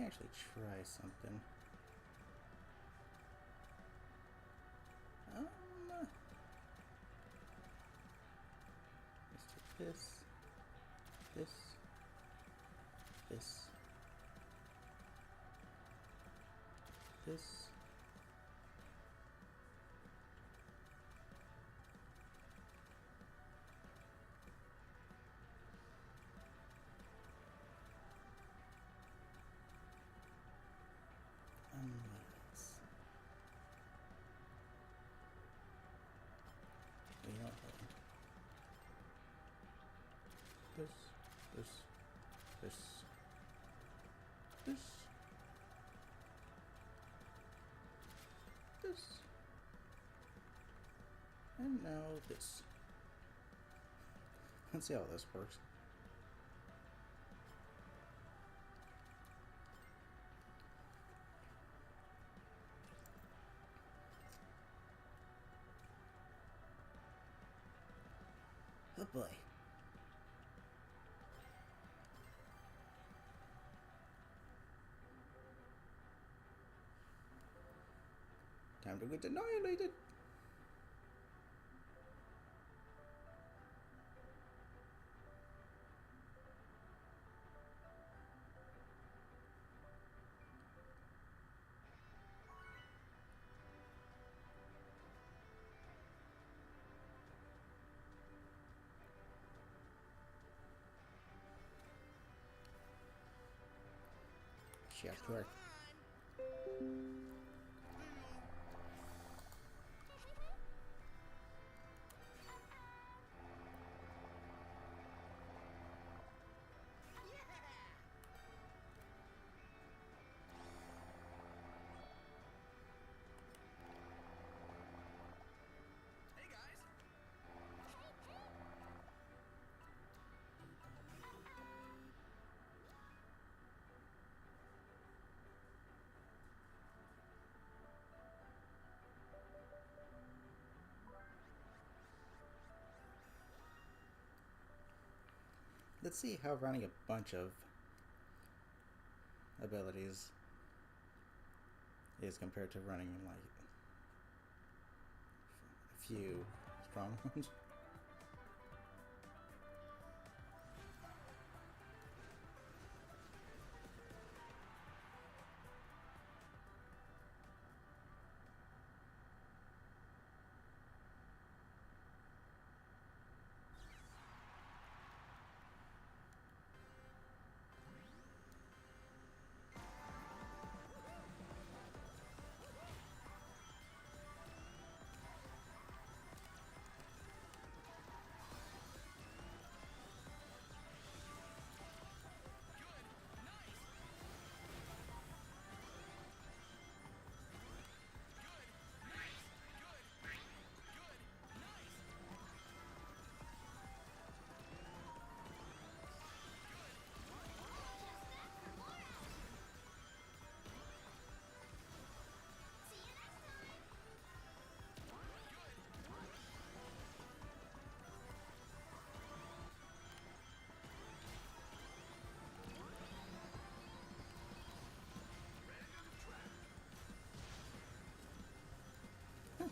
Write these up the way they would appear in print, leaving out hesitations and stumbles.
actually try something. Let's take this, this, this, this. What else? You know what? This, this, this, this, this, and now this. Let's see how this works. Oh boy. Time to get annihilated. Chef to work. Let's see how running a bunch of abilities is compared to running like a few strong ones.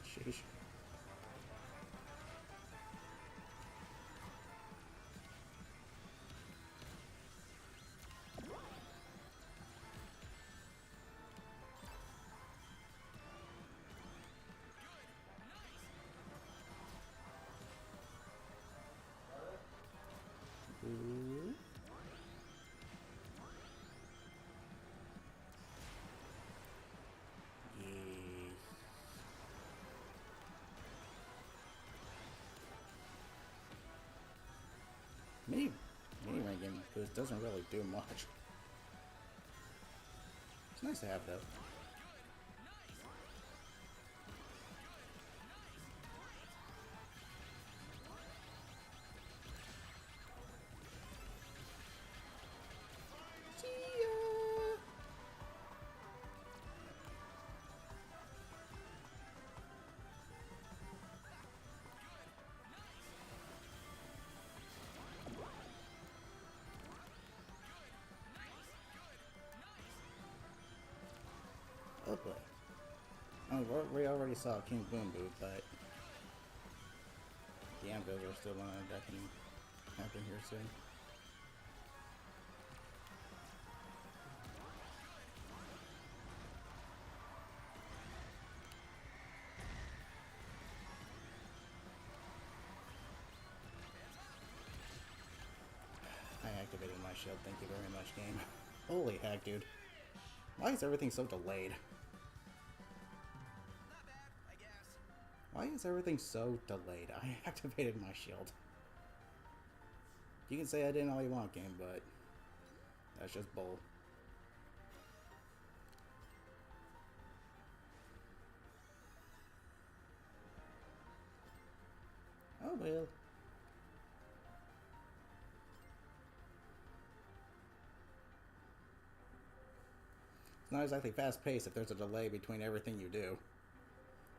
Sheesh. Ooh. Yeah. Mini ranking boost doesn't really do much. It's nice to have though. See ya. Oh, we already saw King Boom Boot, but the Ambos are still on. That can happen here soon. I activated my shield. Thank you very much, game. Holy heck, dude. Why is everything so delayed? Why is everything so delayed? I activated my shield. You can say I didn't all you want, game, but that's just bull. Oh well. It's not exactly fast-paced if there's a delay between everything you do.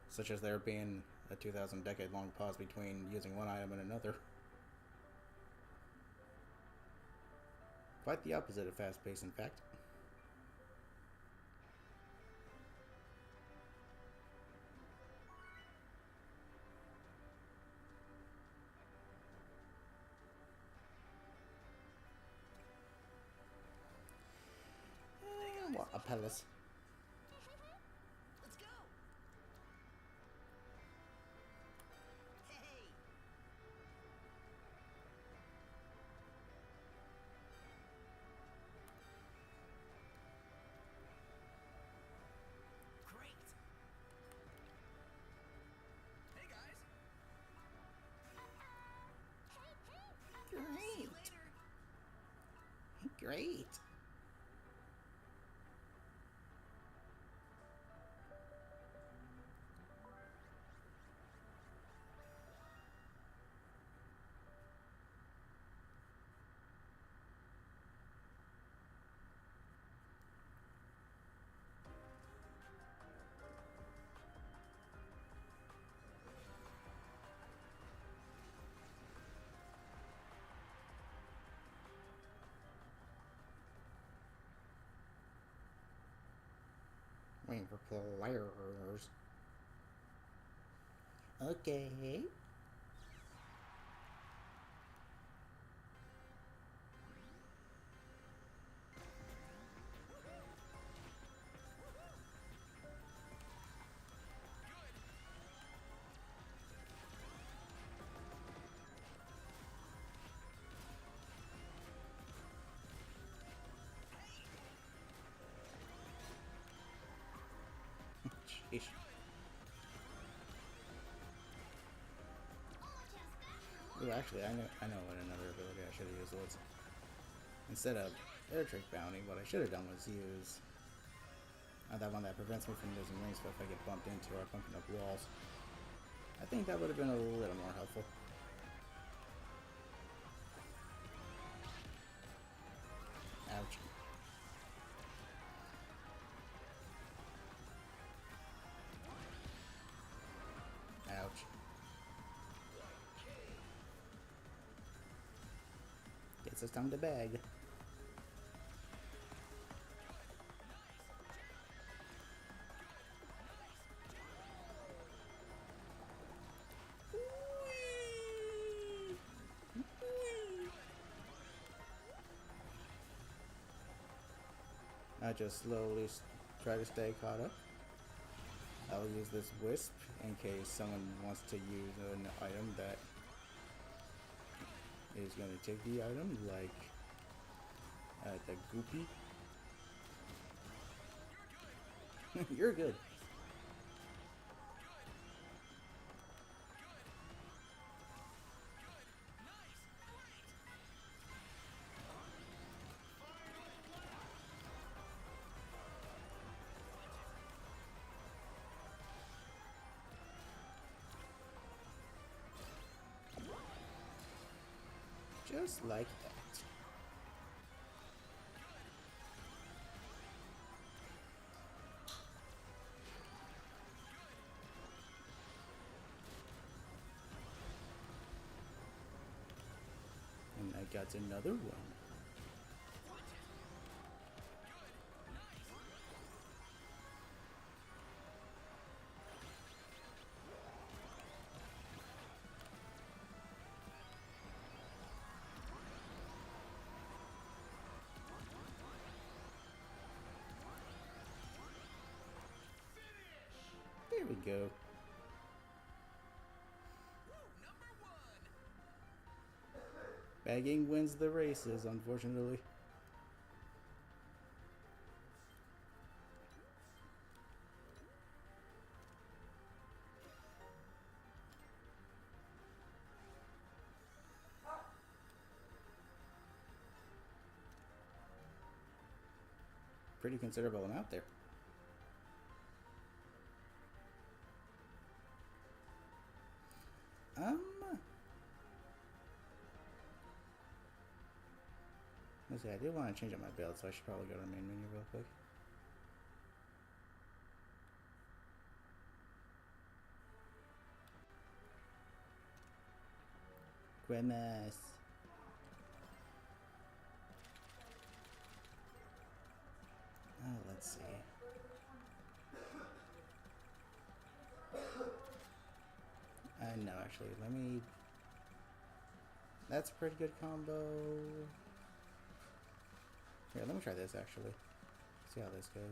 Such as there being a 2,000 decade long pause between using one item and another. Quite the opposite of fast-paced, in fact. What a palace. Let's go. Hey. Great. Hey guys. See you later. Great. Waiting for players. Okay. Sheesh. Ooh, actually, I know what another ability I should have used was. Instead of Air Trick Bounty, what I should have done was use that one that prevents me from losing rings if I get bumped into or bumping up walls. I think that would have been a little more helpful. Ouch. Ouch. Guess it's time to bag. I just slowly try to stay caught up. I'll use this wisp in case someone wants to use an item that is going to take the item, like the goopy. You're good. Just like that. And I got another one. go. Bagging wins the races, unfortunately. Pretty considerable amount there. Let's see, I do want to change up my build, so I should probably go to the main menu real quick. Grimace. Oh, let's see. No, actually, let me... That's a pretty good combo. Here, let me try this, actually. See how this goes.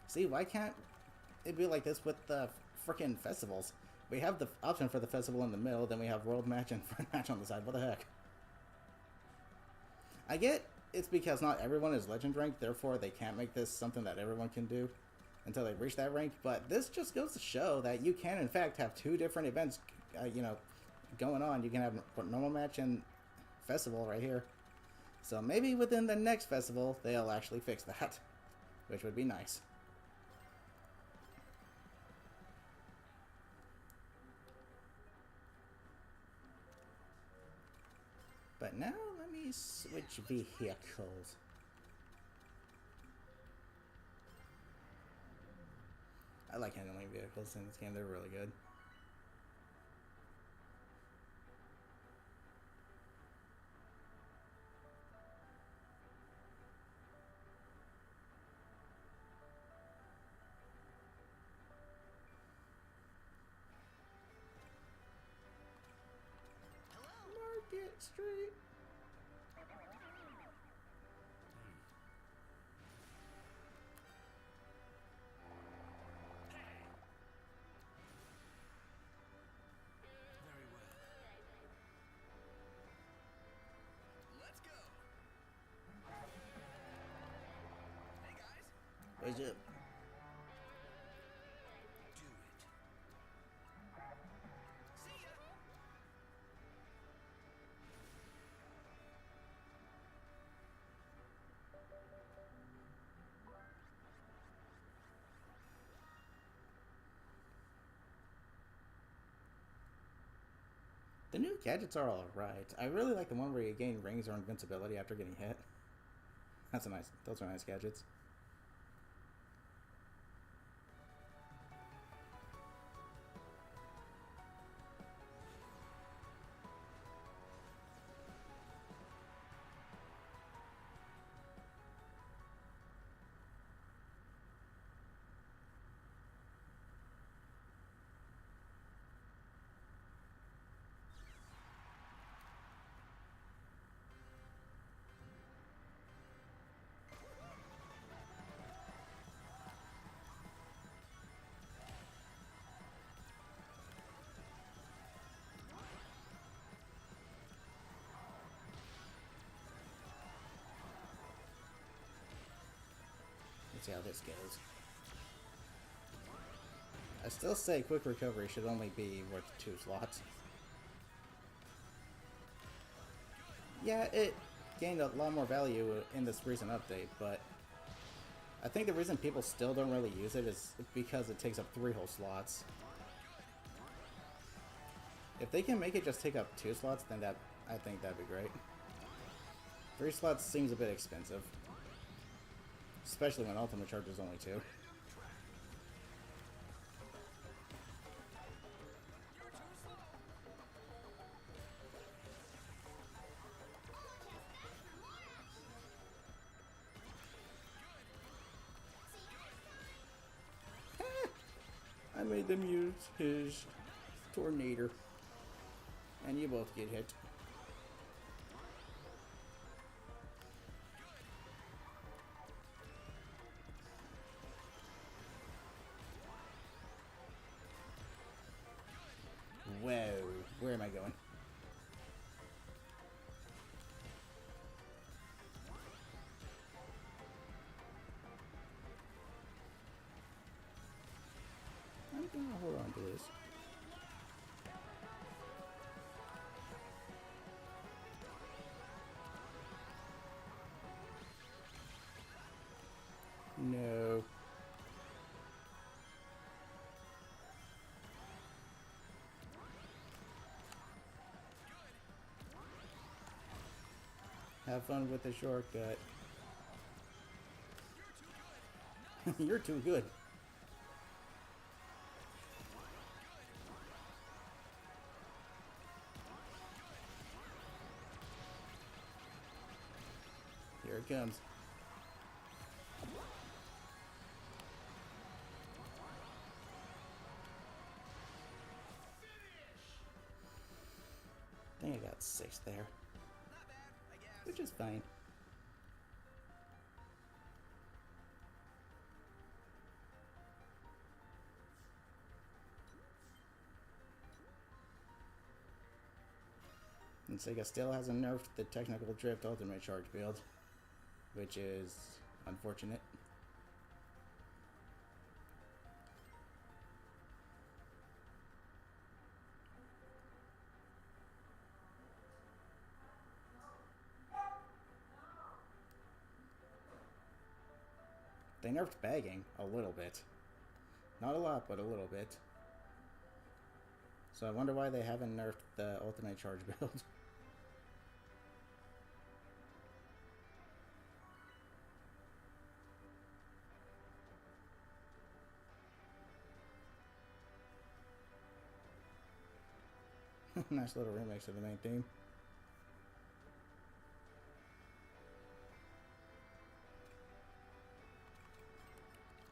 See, why can't it be like this with the frickin' festivals? We have the option for the festival in the middle, then we have world match and friend match on the side. What the heck? I get it's because not everyone is legend ranked, therefore they can't make this something that everyone can do until they reach that rank. But this just goes to show that you can, in fact, have two different events, going on. You can have normal match and festival right here. So maybe within the next festival, they'll actually fix that, which would be nice. But now, let me switch vehicles. I like handling vehicles in this game, they're really good. Market Street. Very well. Let's go. Hey guys. What's up? Do it. See ya. The new gadgets are alright. I really like the one where you gain rings or invincibility after getting hit. Those are nice gadgets. Let's see how this goes. I still say quick recovery should only be worth 2 slots. Yeah, it gained a lot more value in this recent update, but I think the reason people still don't really use it is because it takes up 3 whole slots. If they can make it just take up 2 slots, then I think that'd be great. 3 slots seems a bit expensive. Especially when ultimate charge is only 2. I made them use his Tornado. And you both get hit. Whoa, where am I going? I'm gonna hold on to this. No. Have fun with the shortcut. You're too good. Here it comes. I think I got 6 there. Not bad, I guess. Which is fine. And Sega still hasn't nerfed the technical drift ultimate charge build, which is unfortunate. They nerfed bagging a little bit. Not a lot, but a little bit. So I wonder why they haven't nerfed the ultimate charge build. Nice little remix of the main theme.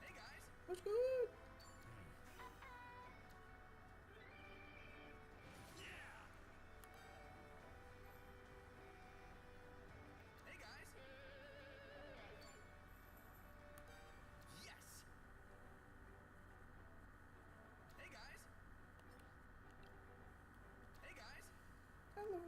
Hey guys. What's good? Hey guys. Yes. Hey guys. Hey guys. Hello.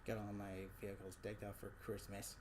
Got all my vehicles decked out for Christmas.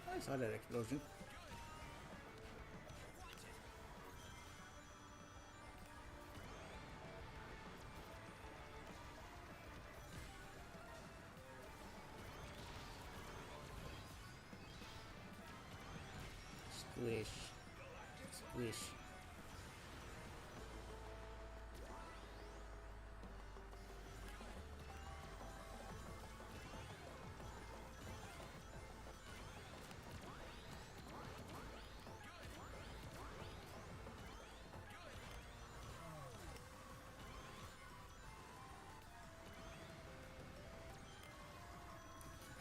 I saw that explosion. Squish. Squish.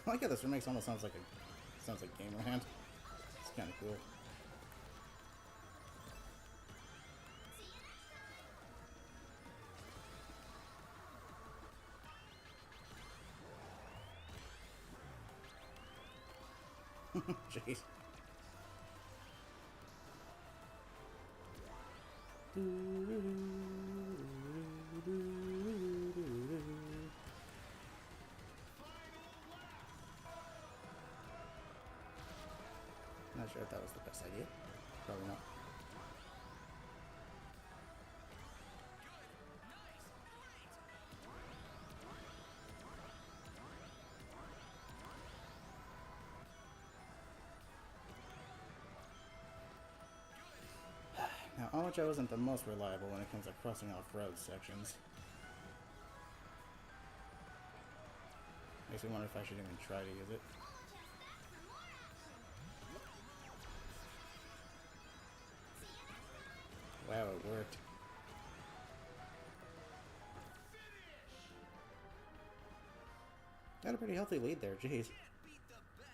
I like how this remix almost sounds like Gamer Hand. It's kind of cool. Jeez. Not sure if that was the best idea. Probably not. Now, Omocho isn't the most reliable when it comes to crossing off road sections. Makes me wonder if I should even try to use it. Wow, it worked. Got a pretty healthy lead there, jeez. Can't beat the best.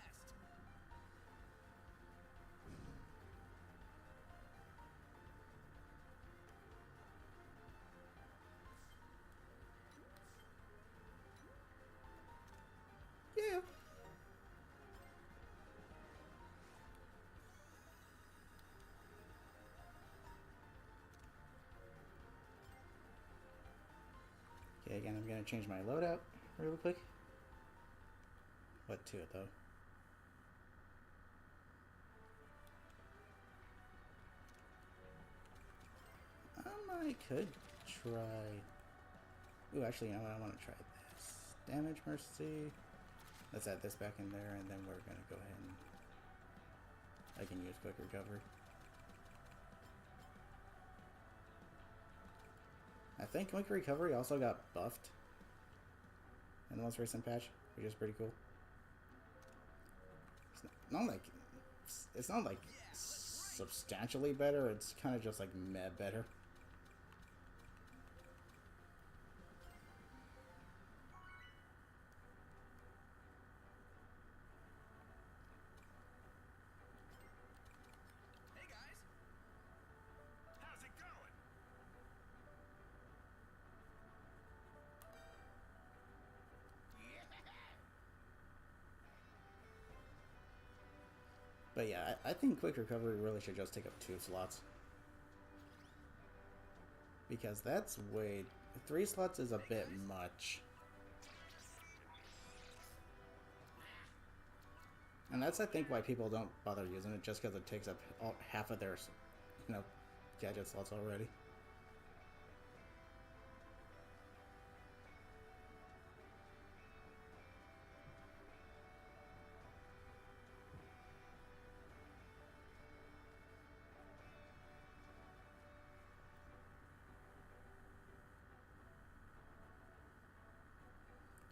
Yeah. Okay, again, I'm gonna change my loadout real quick. What to it, though? I could try... Ooh, actually, you know what? I want to try this. Damage Mercy. Let's add this back in there, and then we're going to go ahead and... I can use Quick Recovery. I think Quick Recovery also got buffed in the most recent patch, which is pretty cool. It's not like substantially better, it's kind of just like meh better. Hey guys. How's it going? But yeah, I think Quick Recovery really should just take up 2 slots. Because that's way... 3 slots is a bit much. And that's, I think, why people don't bother using it, just because it takes up half of their, you know, gadget slots already.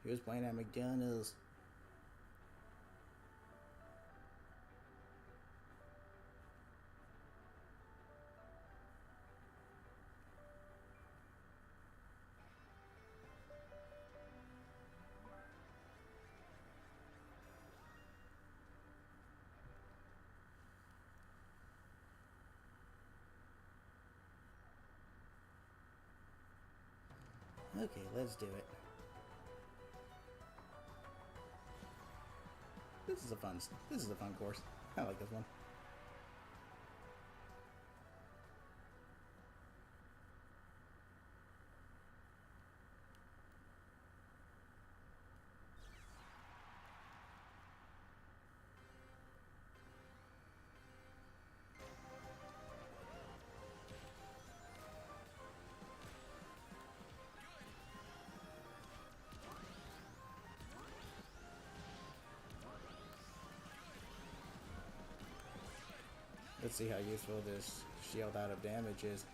He was playing at McDonald's. Okay, let's do it. This is a fun course. I like this one. Let's see how useful this shield out of damage is.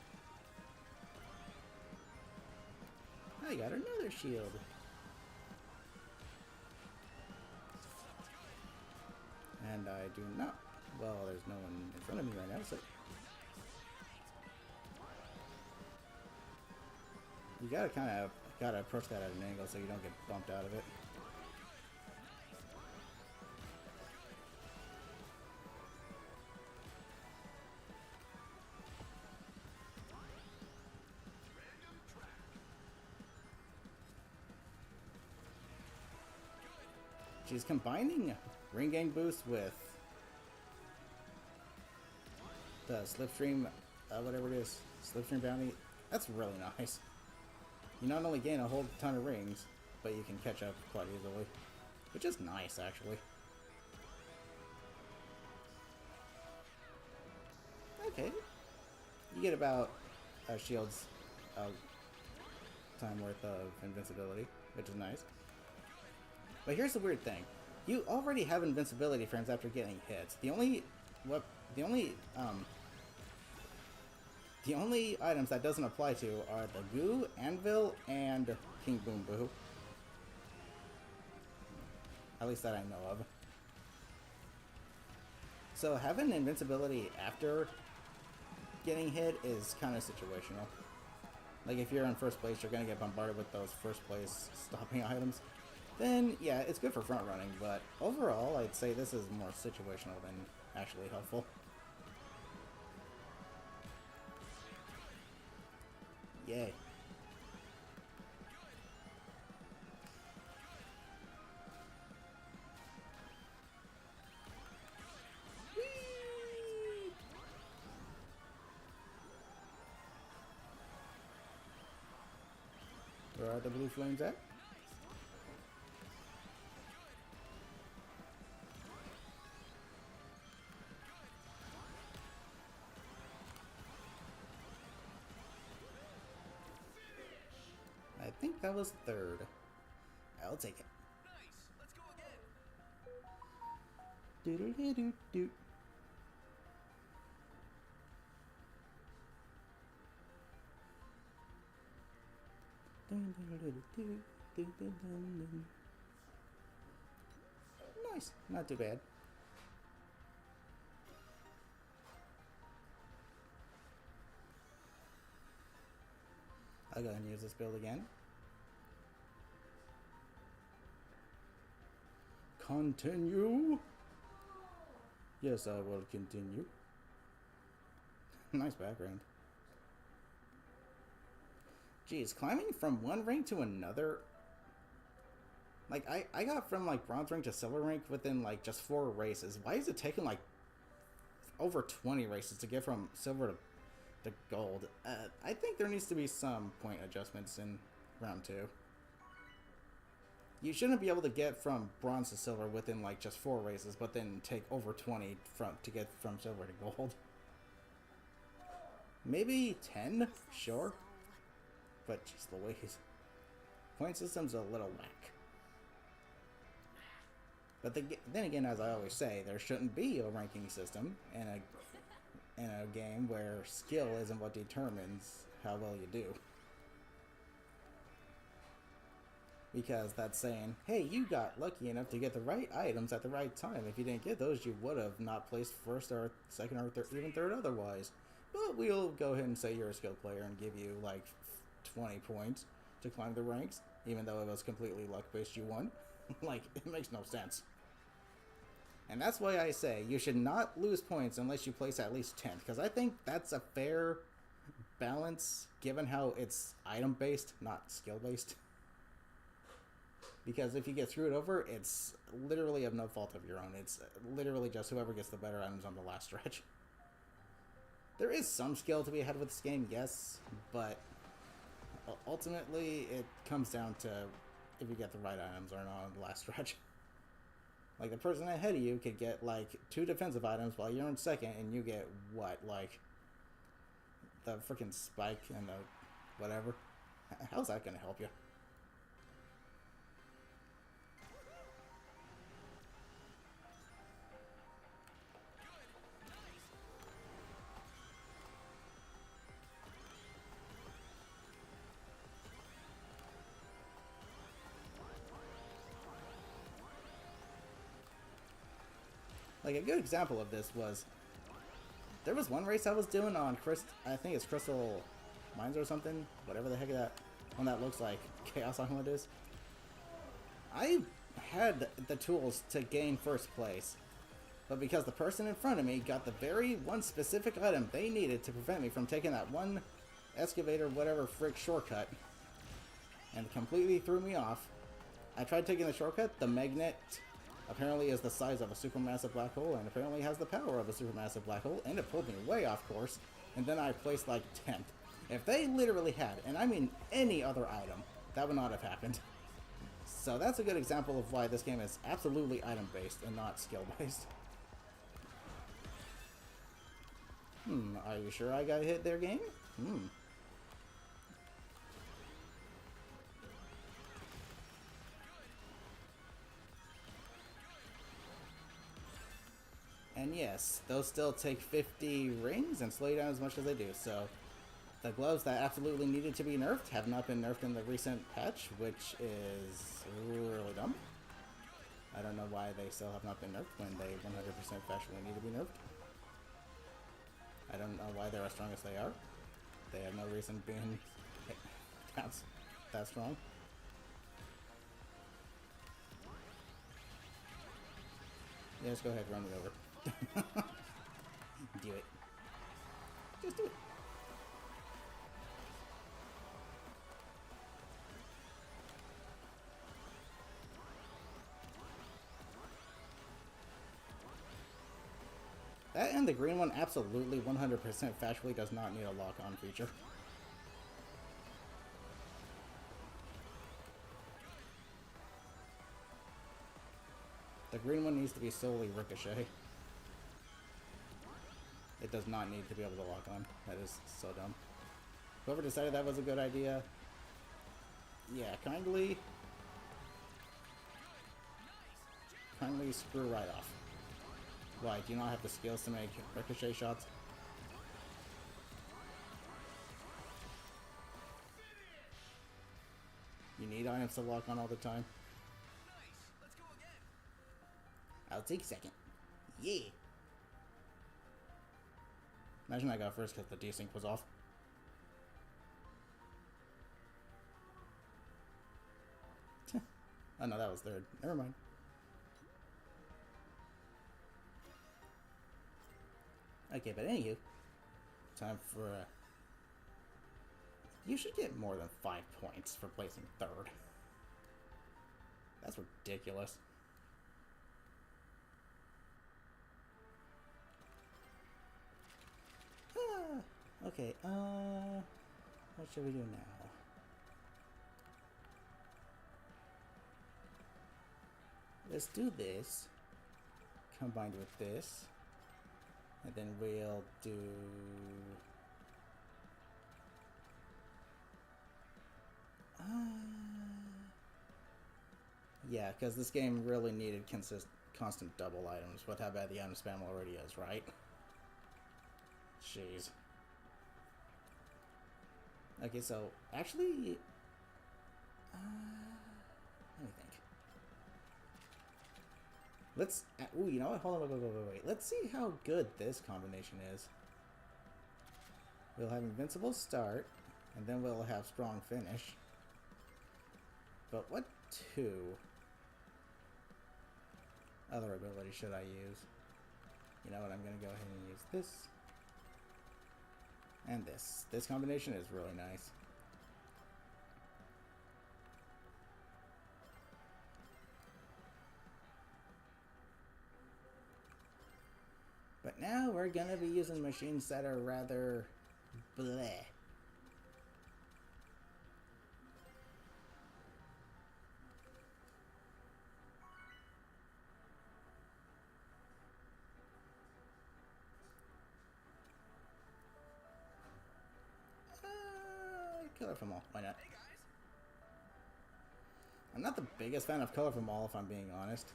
I got another shield. And I do not. Well, there's no one in front of me right now, so. You gotta approach that at an angle so you don't get bumped out of it. She's combining ring gang boost with the slipstream, whatever it is, slipstream bounty. That's really nice. You not only gain a whole ton of rings, but you can catch up quite easily, which is nice actually. Okay, you get about a shield's time worth of invincibility, which is nice. But here's the weird thing: you already have invincibility frames after getting hits. The only items that doesn't apply to are the Goo, Anvil, and King Boom Boo. At least that I know of. So having invincibility after getting hit is kind of situational. Like if you're in first place, you're gonna get bombarded with those first place stopping items. Then yeah, it's good for front running, but overall I'd say this is more situational than actually helpful. Yay. Where are the blue flames at? I think that was third. I'll take it. Nice. Let's go again. Doodle-doo-doo-doo. Nice, not too bad. I'll go ahead and use this build again. Continue. Yes, I will continue. Nice background. Geez, climbing from one rank to another. Like, I got from, like, bronze rank to silver rank within, like, just 4 races. Why is it taking, like, over 20 races to get from silver to gold? I think there needs to be some point adjustments in round 2. You shouldn't be able to get from bronze to silver within, like, just 4 races, but then take over 20 to get from silver to gold. Maybe 10? Sure. But, jeez Louise. Point system's a little whack. But then again, as I always say, there shouldn't be a ranking system in a game where skill isn't what determines how well you do. Because that's saying, hey, you got lucky enough to get the right items at the right time. If you didn't get those, you would have not placed first or second or even third otherwise. But we'll go ahead and say you're a skilled player and give you like 20 points to climb the ranks, even though it was completely luck-based you won. Like, it makes no sense. And that's why I say you should not lose points unless you place at least 10th, because I think that's a fair balance given how it's item-based, not skill-based. Because if you get screwed over, it's literally of no fault of your own. It's literally just whoever gets the better items on the last stretch. There is some skill to be had with this game, yes, but ultimately it comes down to if you get the right items or not on the last stretch. Like, the person ahead of you could get, like, 2 defensive items while you're in second, and you get, what, like, the freaking spike and the whatever? How's that gonna help you? Like, a good example of this was, there was one race I was doing on I think it's Crystal Mines or something, whatever the heck that one that looks like Chaos Island is. I had the tools to gain first place, but because the person in front of me got the very one specific item they needed to prevent me from taking that one excavator whatever frick shortcut, and completely threw me off. I tried taking the shortcut, the magnet apparently is the size of a supermassive black hole, and apparently has the power of a supermassive black hole, and it pulled me way off course, and then I placed like 10th. If they literally had, and I mean any other item, that would not have happened. So that's a good example of why this game is absolutely item-based and not skill-based. Are you sure I got hit there, game? And yes, those still take 50 rings and slow you down as much as they do, so the gloves that absolutely needed to be nerfed have not been nerfed in the recent patch, which is really dumb. I don't know why they still have not been nerfed when they 100% factually need to be nerfed. I don't know why they're as strong as they are. They have no reason being that strong. Yeah, just go ahead, run me over. Do it. Just do it. That and the green one absolutely 100% factually does not need a lock-on feature. The green one needs to be solely ricochet. It does not need to be able to lock on. That is so dumb. Whoever decided that was a good idea, yeah, kindly screw right off. Why, do you not have the skills to make ricochet shots? You need items to lock on all the time? Nice. Let's go again. I'll take second. Yeah. Imagine I got first because the desync was off. Oh no, that was third. Never mind. Okay, but anywho, time for you should get more than 5 points for placing third. That's ridiculous. Okay, what should we do now? Let's do this, combined with this, and then we'll do... yeah, because this game really needed constant double items with how bad the item spam already is, right? Jeez. Okay, so actually, let me think. Let's. Ooh, you know what? Hold on, wait. Let's see how good this combination is. We'll have invincible start, and then we'll have strong finish. But what two other abilities should I use? You know what? I'm gonna go ahead and use this. And this. This combination is really nice. But now we're gonna be using machines that are rather bleh. Color from all. Why not? Hey guys. I'm not the biggest fan of Color from All, if I'm being honest.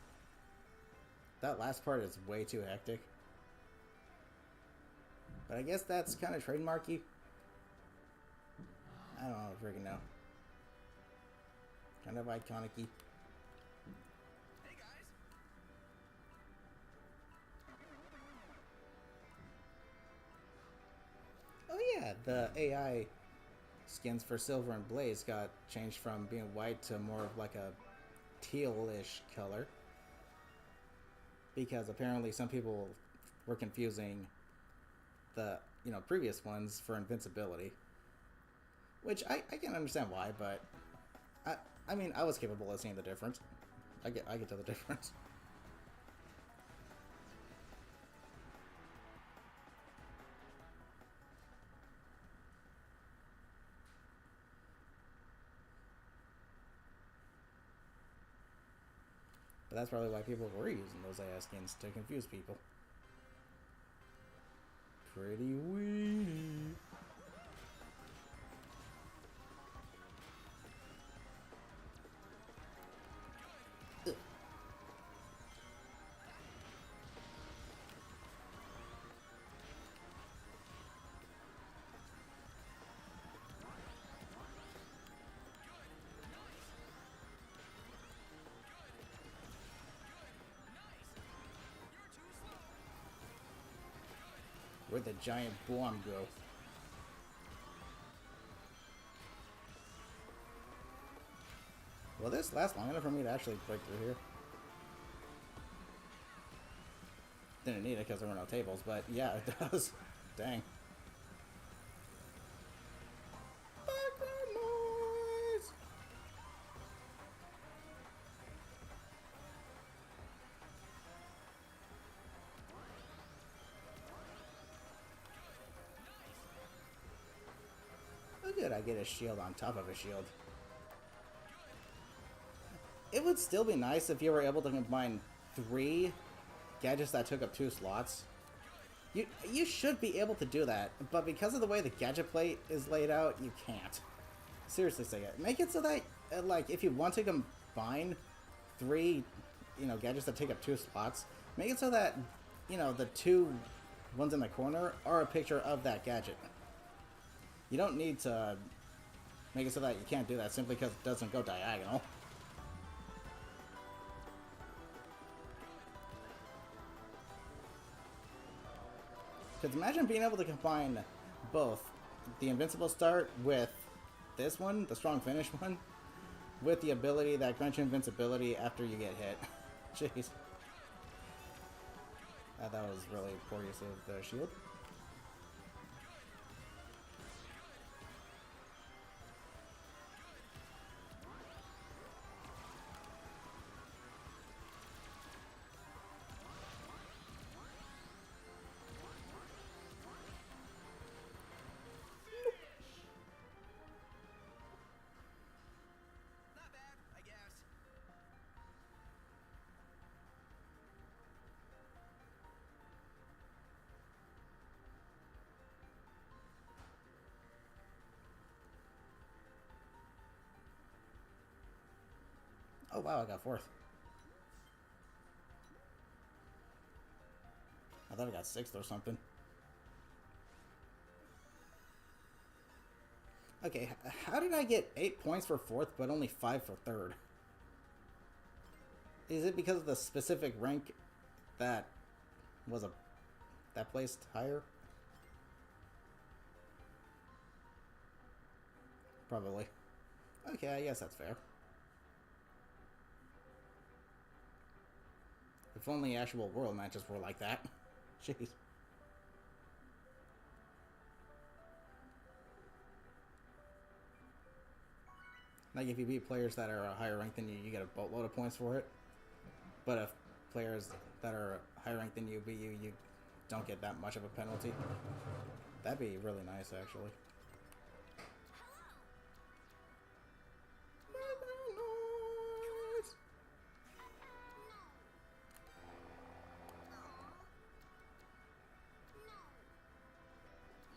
That last part is way too hectic. But I guess that's kind of trademarky. I don't know, freaking know. Kind of iconic-y. Hey guys. Oh yeah, the AI skins for Silver and Blaze got changed from being white to more of like a tealish color. Because apparently some people were confusing the, previous ones for invincibility. Which I can understand why, but I mean, I was capable of seeing the difference. I get to the difference. But that's probably why people were using those AI skins, to confuse people. Pretty weenie. Ugh. Where'd the giant bomb go? Will this last long enough for me to actually break through here? Didn't need it because there were no tables, but yeah, it does. Dang. Background noise! Oh good, I get a shield on top of a shield. It would still be nice if you were able to combine 3 gadgets that took up 2 slots. You should be able to do that, but because of the way the gadget plate is laid out, you can't. Seriously, say it. Make it so that, like, if you want to combine 3, gadgets that take up 2 slots, make it so that, the 2 ones in the corner are a picture of that gadget. You don't need to make it so that you can't do that simply because it doesn't go diagonal. Because imagine being able to combine both the invincible start with this one, the strong finish one, with the ability that grants you invincibility after you get hit. Jeez. That was really poor use of the shield. Not bad, I guess. Oh wow, I got 4th. I thought I got 6th or something. Okay, how did I get 8 points for 4th but only 5 for 3rd? Is it because of the specific rank that was that placed higher? Probably. Okay, I guess that's fair. If only actual world matches were like that. Jeez. Like if you beat players that are a higher rank than you, you get a boatload of points for it. But if players that are higher rank than you beat you, you don't get that much of a penalty. That'd be really nice, actually.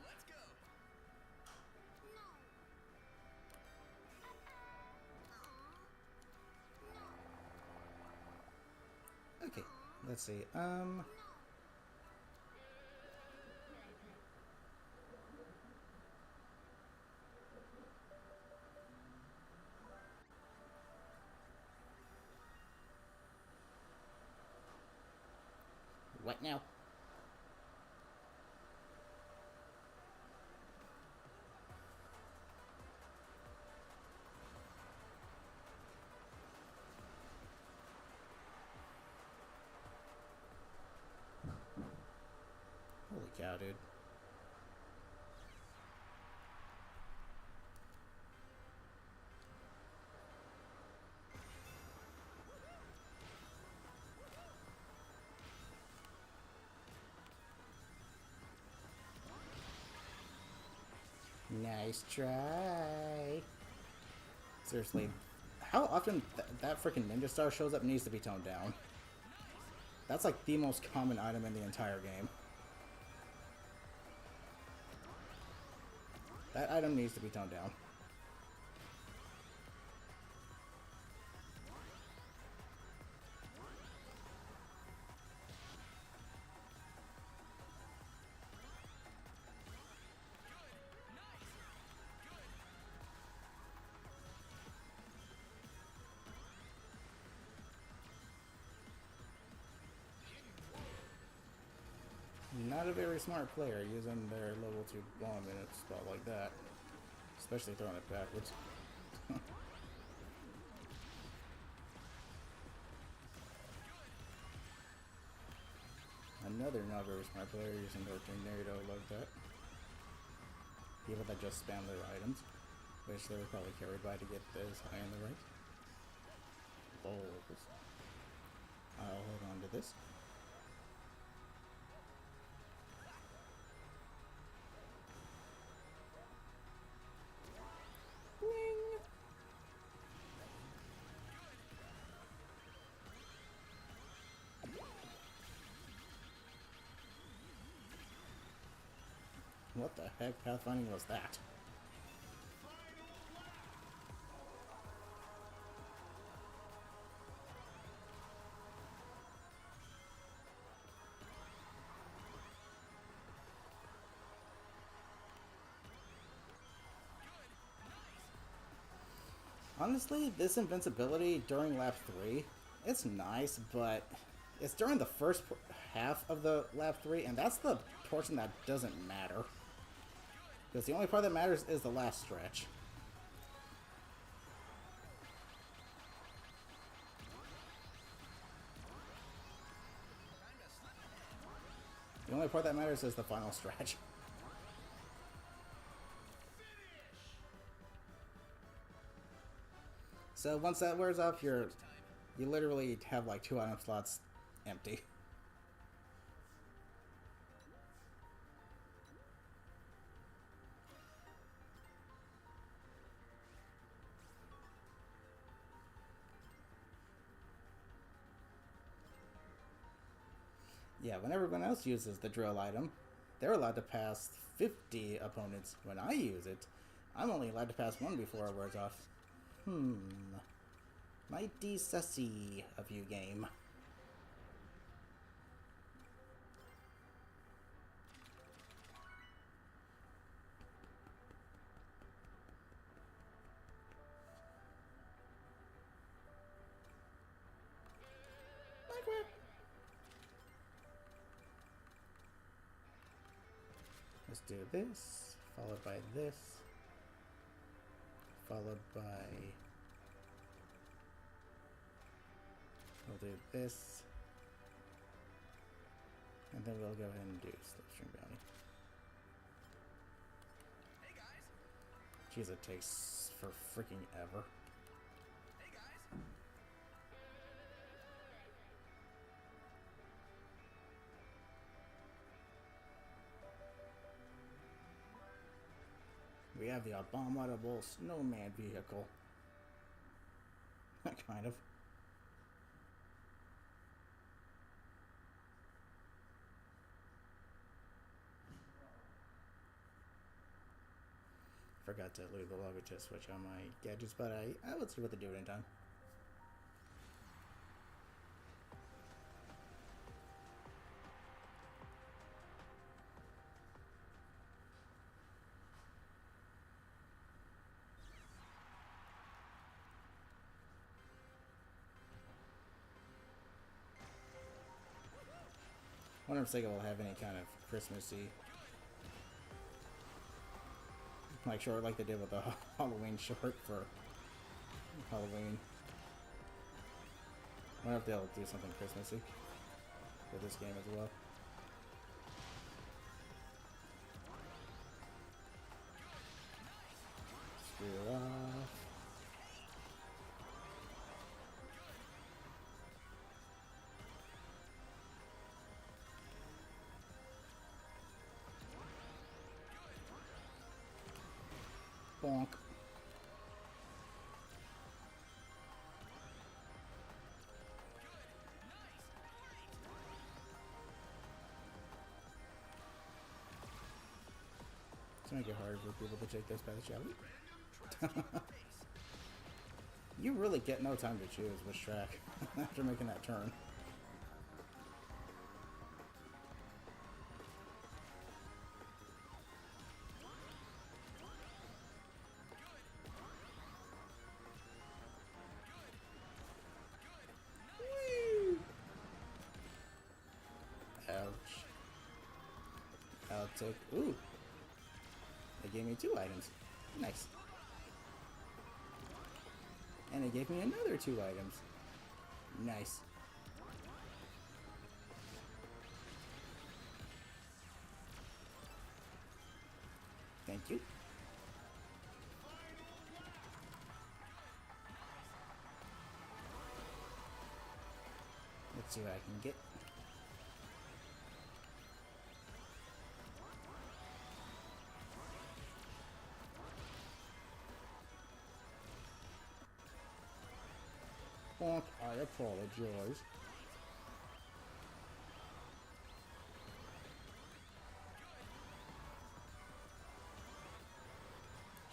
Let's go. Okay, let's see. What now? Holy cow, dude. Nice try. Seriously, how often that freaking ninja star shows up needs to be toned down. That's like the most common item in the entire game. That item needs to be toned down. Not a very smart player using their level 2 bomb in a spot like that. Especially throwing it backwards. Another not very smart player using their tornado like that. People that just spam their items, which they were probably carried by to get this high on the right. Balls. I'll hold on to this. What the heck pathfinding was that? Honestly, this invincibility during lap 3, it's nice, but it's during the first half of the lap 3, and that's the portion that doesn't matter. Because the only part that matters is the last stretch. The only part that matters is the final stretch. So once that wears off, you literally have like 2 item slots empty. Yeah, when everyone else uses the drill item, they're allowed to pass 50 opponents. When I use it, I'm only allowed to pass 1 before it wears off. Mighty sussy of you, game. Let's do this, followed by this, followed by... We'll do this, and then we'll go ahead and do Slipstream Bounty. Hey guys. Jeez, it takes for freaking ever. Hey guys. We have the abominable snowman vehicle. Kind of. Forgot to leave the logo to switch on my gadgets, but I would see what they do in time. I wonder if Sega will have any kind of Christmassy, like short like they did with the Halloween short for Halloween. I wonder if they'll do something Christmassy for this game as well. Screw off. Bonk. make it harder for people to take this path, shall we? You really get no time to choose which track after making that turn. Whee! Ouch. I'll take... Ooh! They gave me 2 items. Nice. And it gave me another 2 items. Nice. Thank you. Let's see what I can get. Bonk, I apologize.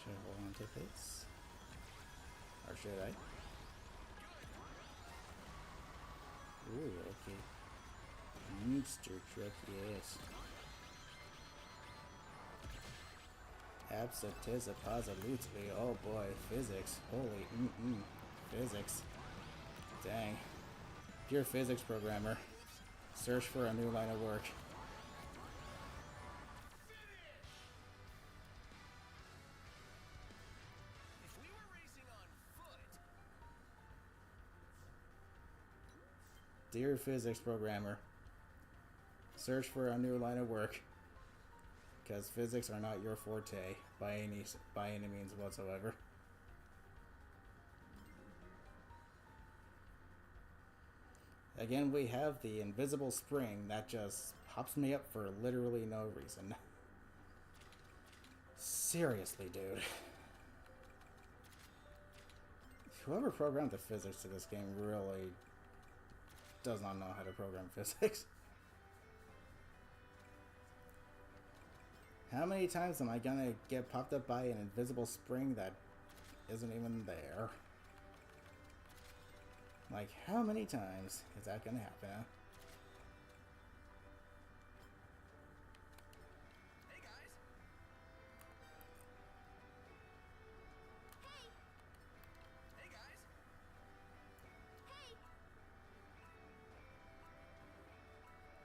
Should I hold on to this? Or should I? Ooh, okay. Monster truck, yes. Absolutely. Oh boy, physics. Holy, physics. Dang. Dear physics programmer, search for a new line of work. If we were racing on foot, Dear physics programmer, search for a new line of work. Because physics are not your forte by any means whatsoever. Again, we have the invisible spring that just pops me up for literally no reason. Seriously, dude. Whoever programmed the physics to this game really does not know how to program physics. How many times am I gonna get popped up by an invisible spring that isn't even there? Like, how many times is that gonna happen, huh? hey guys. Hey guys.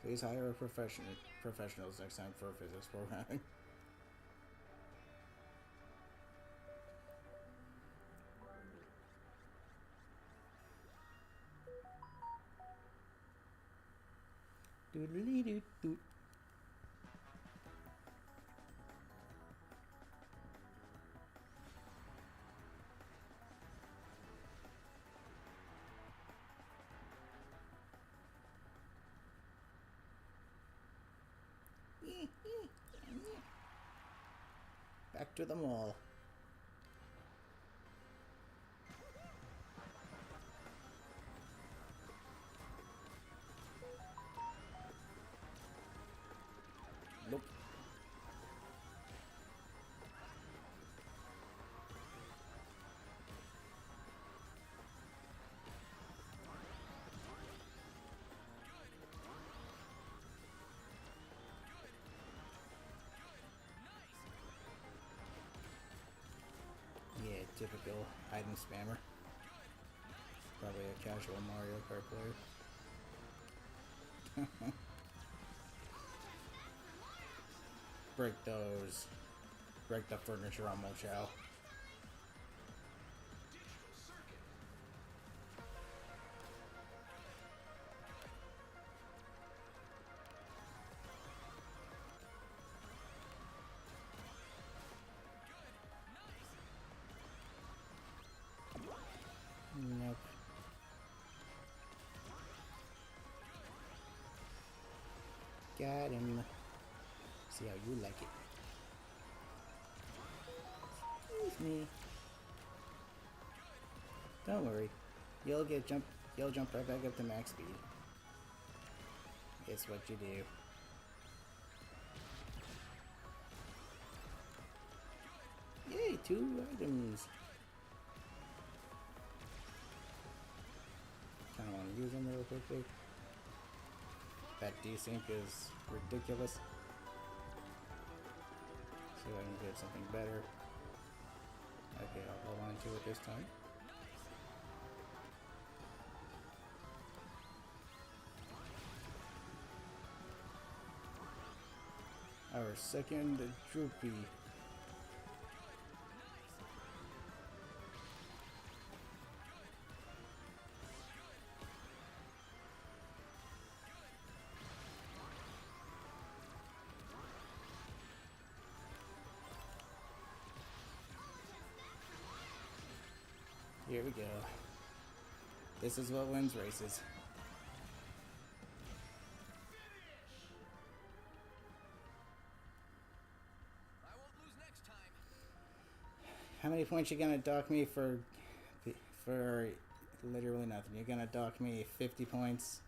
Please hire a professionals next time for physics programming. Doodly-doo-doo. Back to the mall. Nope. Yeah, typical item spammer. Probably a casual Mario Kart player. Break those. Break the furniture on Mochow. Nope. Got him. See how you like it. Excuse me. Don't worry. You'll jump right back up to max speed. It's what you do. Yay, 2 items. Kind of want to use them real quickly. That desync is ridiculous. See if I can get something better. Okay, I'll hold on to it this time. Our second droopy. Here we go. This is what wins races. I won't lose next time. How many points you gonna dock me for literally nothing? You're gonna dock me 50 points?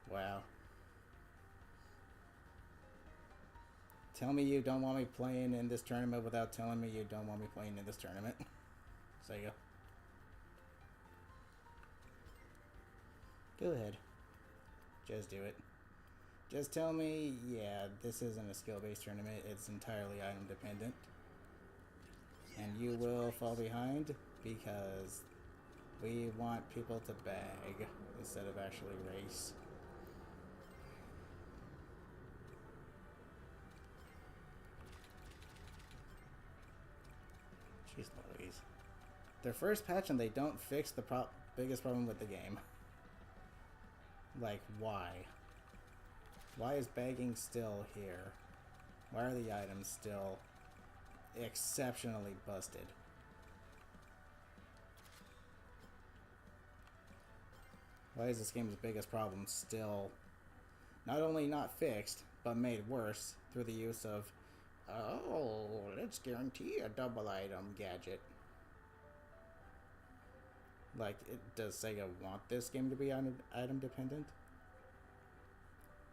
Wow. Tell me you don't want me playing in this tournament without telling me you don't want me playing in this tournament. Sega. Go ahead. Just do it. Just tell me, yeah, this isn't a skill-based tournament, it's entirely item dependent. And you will fall behind because we want people to bag instead of actually race. Jeez Louise. Their first patch and they don't fix the biggest problem with the game. Like, why? Why is bagging still here? Why are the items still exceptionally busted? Why is this game's biggest problem still not only not fixed, but made worse through the use of, oh, let's guarantee a double item gadget? Like, does Sega want this game to be item dependent?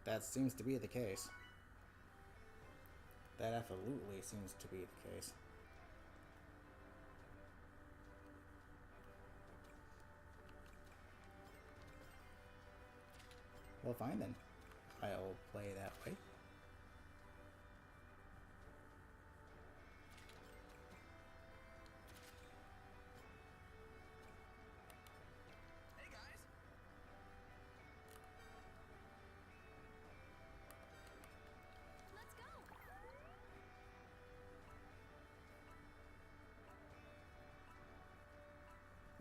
That seems to be the case. That absolutely seems to be the case. Well, fine then. I'll play that way. Hey guys. Let's go.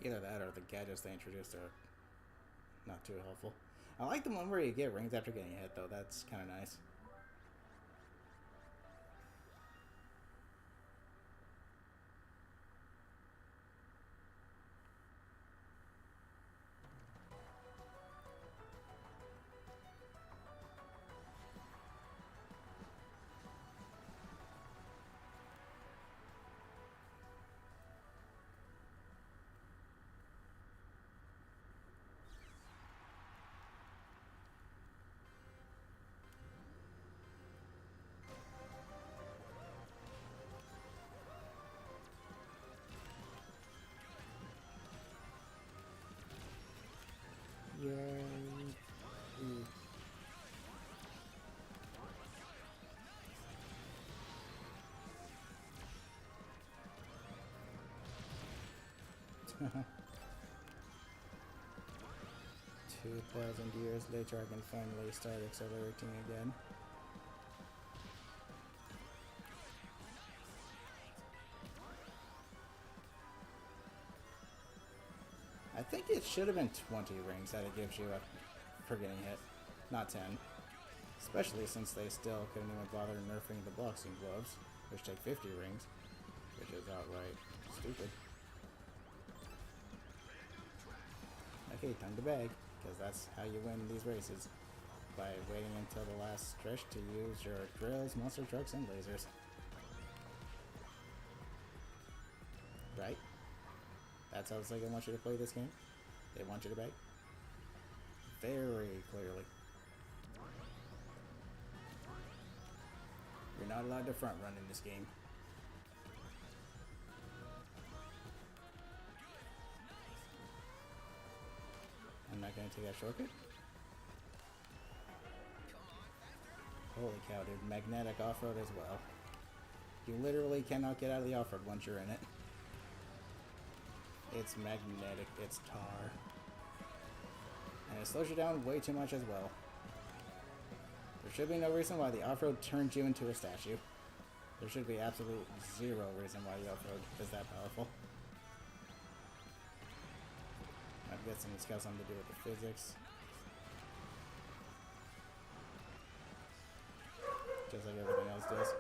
Either that or the gadgets they introduced are not too helpful. I like the one where you get rings after getting hit, though. That's kind of nice. Yay. Ooh. 2,000 years later, I can finally start accelerating again. I think it should have been 20 rings that it gives you for getting hit, not 10. Especially since they still couldn't even bother nerfing the boxing gloves, which take 50 rings, which is outright stupid. Okay, time to bag, because that's how you win these races, by waiting until the last stretch to use your drills, monster trucks, and lasers. Right? That's how Sega wants you to play this game. They want you to bag. Very clearly. You're not allowed to front run in this game. I'm not going to take that shortcut. Holy cow, dude. Magnetic off-road as well. You literally cannot get out of the off-road once you're in it. It's magnetic. It's tar. And it slows you down way too much as well. There should be no reason why the off-road turns you into a statue. There should be absolute zero reason why the off-road is that powerful. I'm guessing it's got something to do with the physics. Just like everything else does.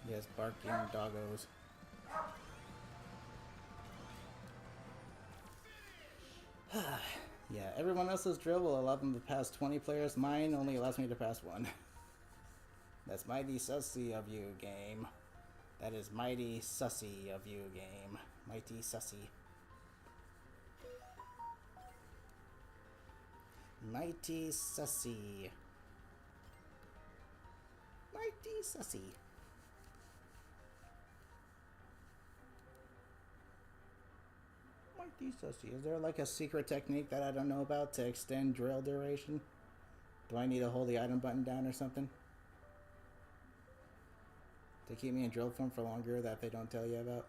Yes, barking doggos. Yeah, everyone else's drill will allow them to pass 20 players. Mine only allows me to pass one. That's mighty sussy of you, game. That is mighty sussy of you, game. Mighty sussy. Mighty sussy. Mighty sussy. Mighty sussy. Is there like a secret technique that I don't know about to extend drill duration? Do I need to hold the item button down or something? To keep me in drill form for longer that they don't tell you about?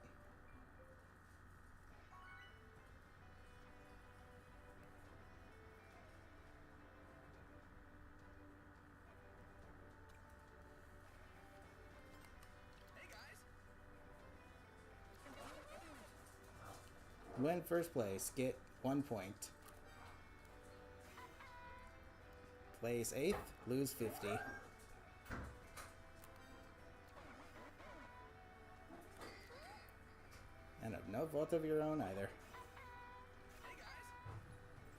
Win first place, get 1 point. Place 8th, lose 50. And of no fault of your own either.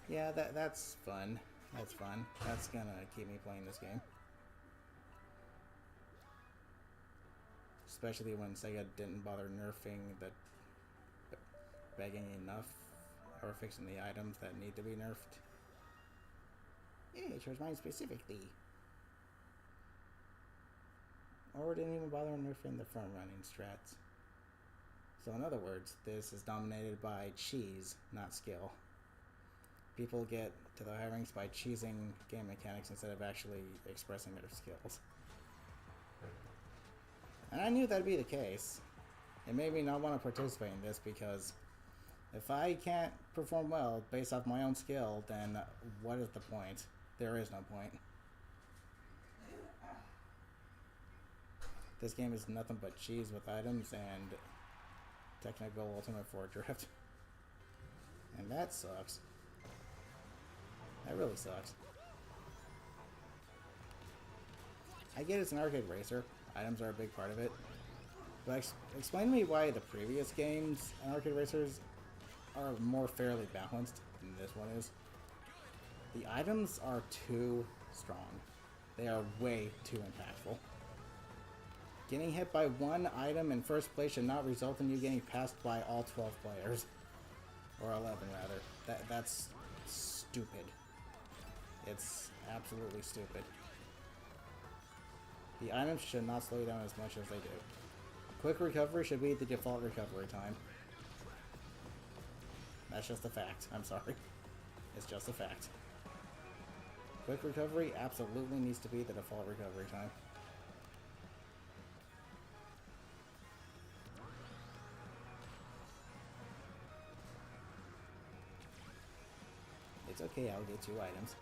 Yeah, that's fun. That's fun. That's gonna keep me playing this game. Especially when Sega didn't bother nerfing the begging enough or fixing the items that need to be nerfed. Yeah, it chose mine specifically. Or didn't even bother nerfing the front running strats. So in other words, this is dominated by cheese, not skill. People get to the high ranks by cheesing game mechanics instead of actually expressing their skills. And I knew that'd be the case. It made me not want to participate in this because if I can't perform well based off my own skill, then what is the point? There is no point. This game is nothing but cheese with items and technical ultimate for drift. And that sucks. That really sucks. I get it's an arcade racer. Items are a big part of it. But explain to me why the previous games and arcade racers are more fairly balanced than this one is. The items are too strong. They are way too impactful. Getting hit by one item in first place should not result in you getting passed by all 12 players. Or 11 rather. That's stupid. It's absolutely stupid. The items should not slow you down as much as they do. Quick recovery should be the default recovery time. That's just a fact. I'm sorry. It's just a fact. Quick recovery absolutely needs to be the default recovery time. It's okay, I'll get 2 items.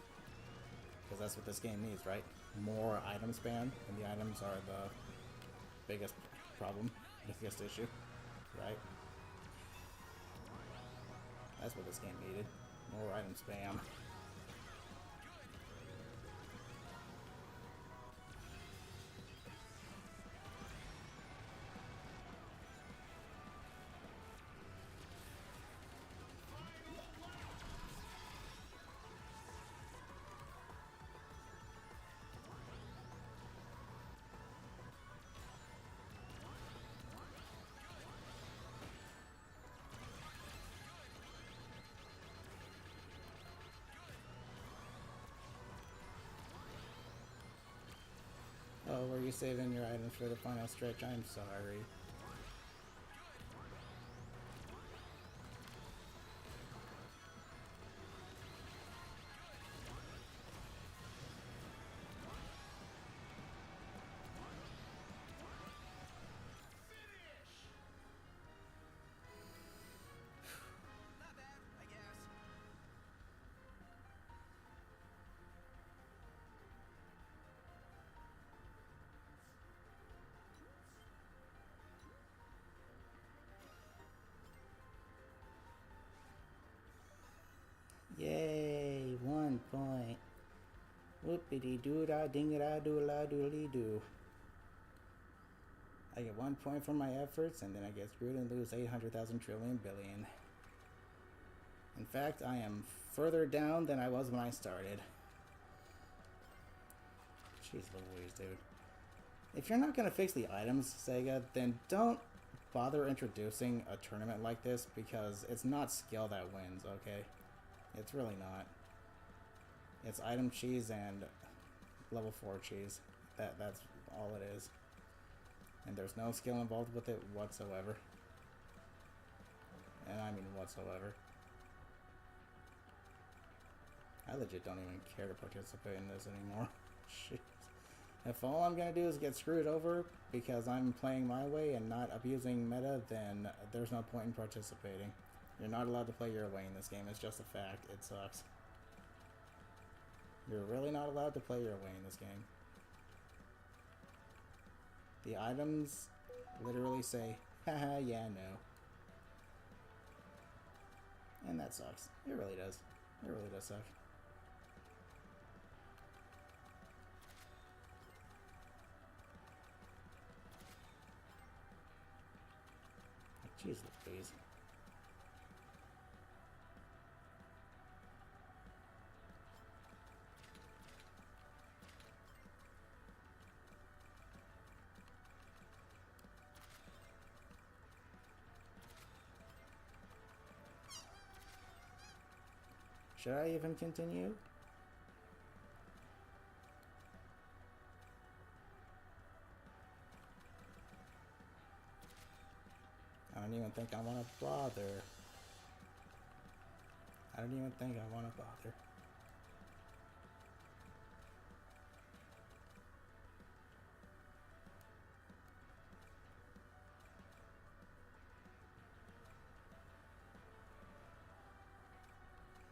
Because that's what this game needs, right? More item spam, and the items are the biggest problem, biggest issue, right? That's what this game needed. More item spam. be saving your items for the final stretch. I'm sorry. Not bad, I guess. Yay, 1 point. Whoopity doo da ding da doo la doodly doo. I get 1 point for my efforts, and then I get screwed and lose 800,000 trillion billion. In fact, I am further down than I was when I started. Jeez Louise, dude. If you're not gonna fix the items, Sega, then don't bother introducing a tournament like this, because it's not skill that wins, okay? It's really not. It's item cheese and level 4 cheese. That's all it is. And there's no skill involved with it whatsoever. And I mean whatsoever. I legit don't even care to participate in this anymore. Jeez. If all I'm gonna do is get screwed over because I'm playing my way and not abusing meta, then there's no point in participating. You're not allowed to play your way in this game. It's just a fact. It sucks. You're really not allowed to play your way in this game. The items literally say, haha, yeah, no. And that sucks. It really does. It really does suck. Jeez Louise. Should I even continue? I don't even think I want to bother. I don't even think I want to bother.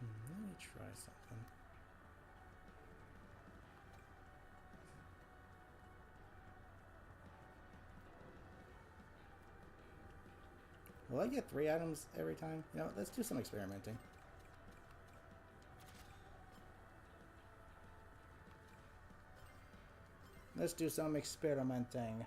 Let me try something. Will I get 3 items every time? You know, let's do some experimenting. Let's do some experimenting.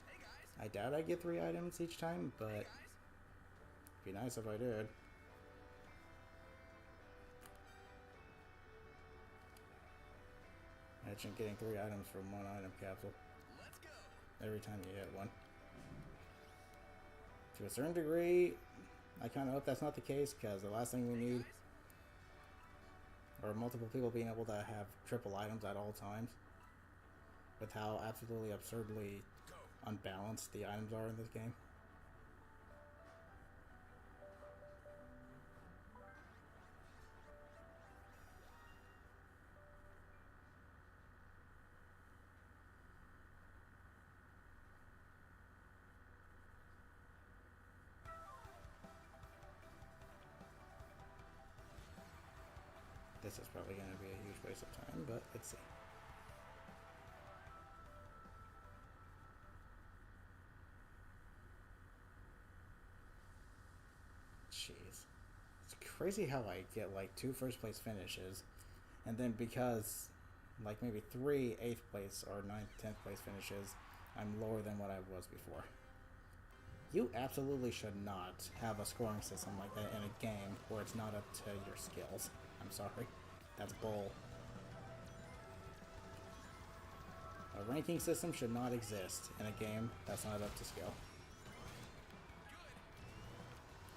Hey guys. I doubt I get 3 items each time, but Hey it'd guys. be nice if I did. Imagine getting 3 items from 1 item capsule Let's go. every time you get one. To a certain degree, I kind of hope that's not the case, because the last thing we Hey need guys. are multiple people being able to have triple items at all times. With how absolutely absurdly Go. unbalanced the items are in this game. This is probably going to be a huge waste of time, but let's see. Jeez. It's crazy how I get like 2 first place finishes, and then because like maybe 3 8th place or 9th, 10th place finishes, I'm lower than what I was before. You absolutely should not have a scoring system like that in a game where it's not up to your skills. I'm sorry. That's bull. A ranking system should not exist in a game that's not up to skill.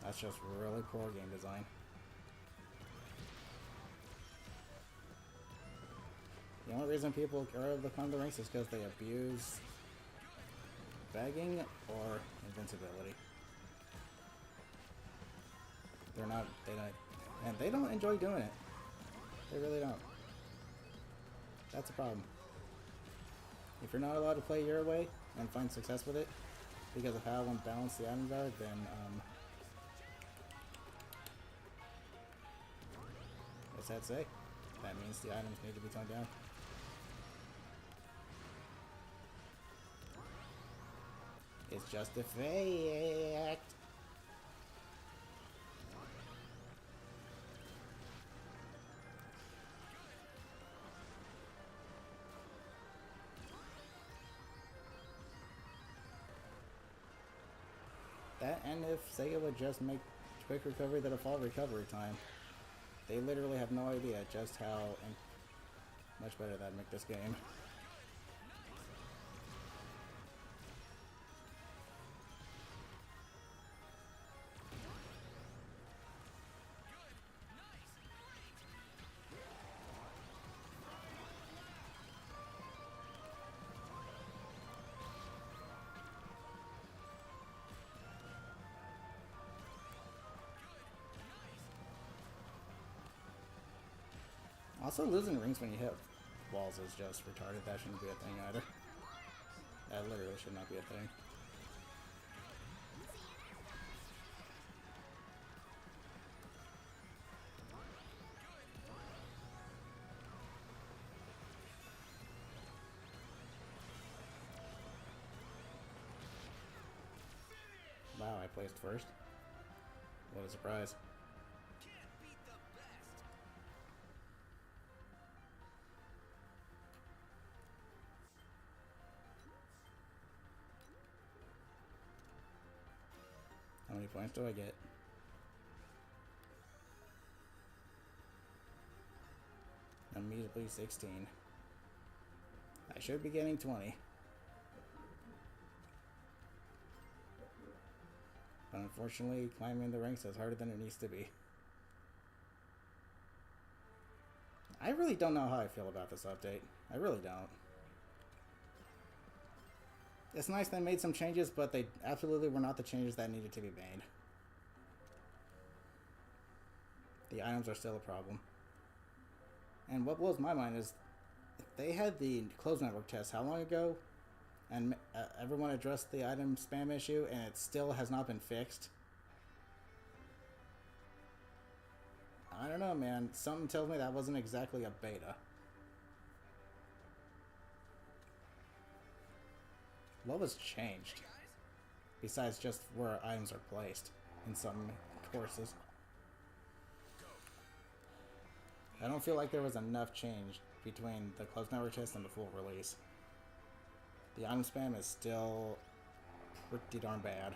That's just really poor game design. The only reason people are able to climb the ranks is because they abuse begging or invincibility. They don't, and they don't enjoy doing it. They really don't. That's a problem. If you're not allowed to play your way and find success with it because of how unbalanced the items are, then what's that say? That means the items need to be toned down. It's just a fact. That, and if Sega would just make quick recovery the default recovery time, they literally have no idea just how much better that'd make this game. Also, losing rings when you hit walls is just retarded. That shouldn't be a thing either. That literally should not be a thing. Wow, I placed first. What a surprise. How many points do I get? Immediately 16. I should be getting 20. But unfortunately, climbing the ranks is harder than it needs to be. I really don't know how I feel about this update. I really don't. It's nice they made some changes, but they absolutely were not the changes that needed to be made. The items are still a problem. And what blows my mind is they had the closed network test how long ago? And everyone addressed the item spam issue, and it still has not been fixed. I don't know, man. Something tells me that wasn't exactly a beta. What was changed? Besides just where items are placed in some courses. I don't feel like there was enough change between the closed network test and the full release. The item spam is still pretty darn bad.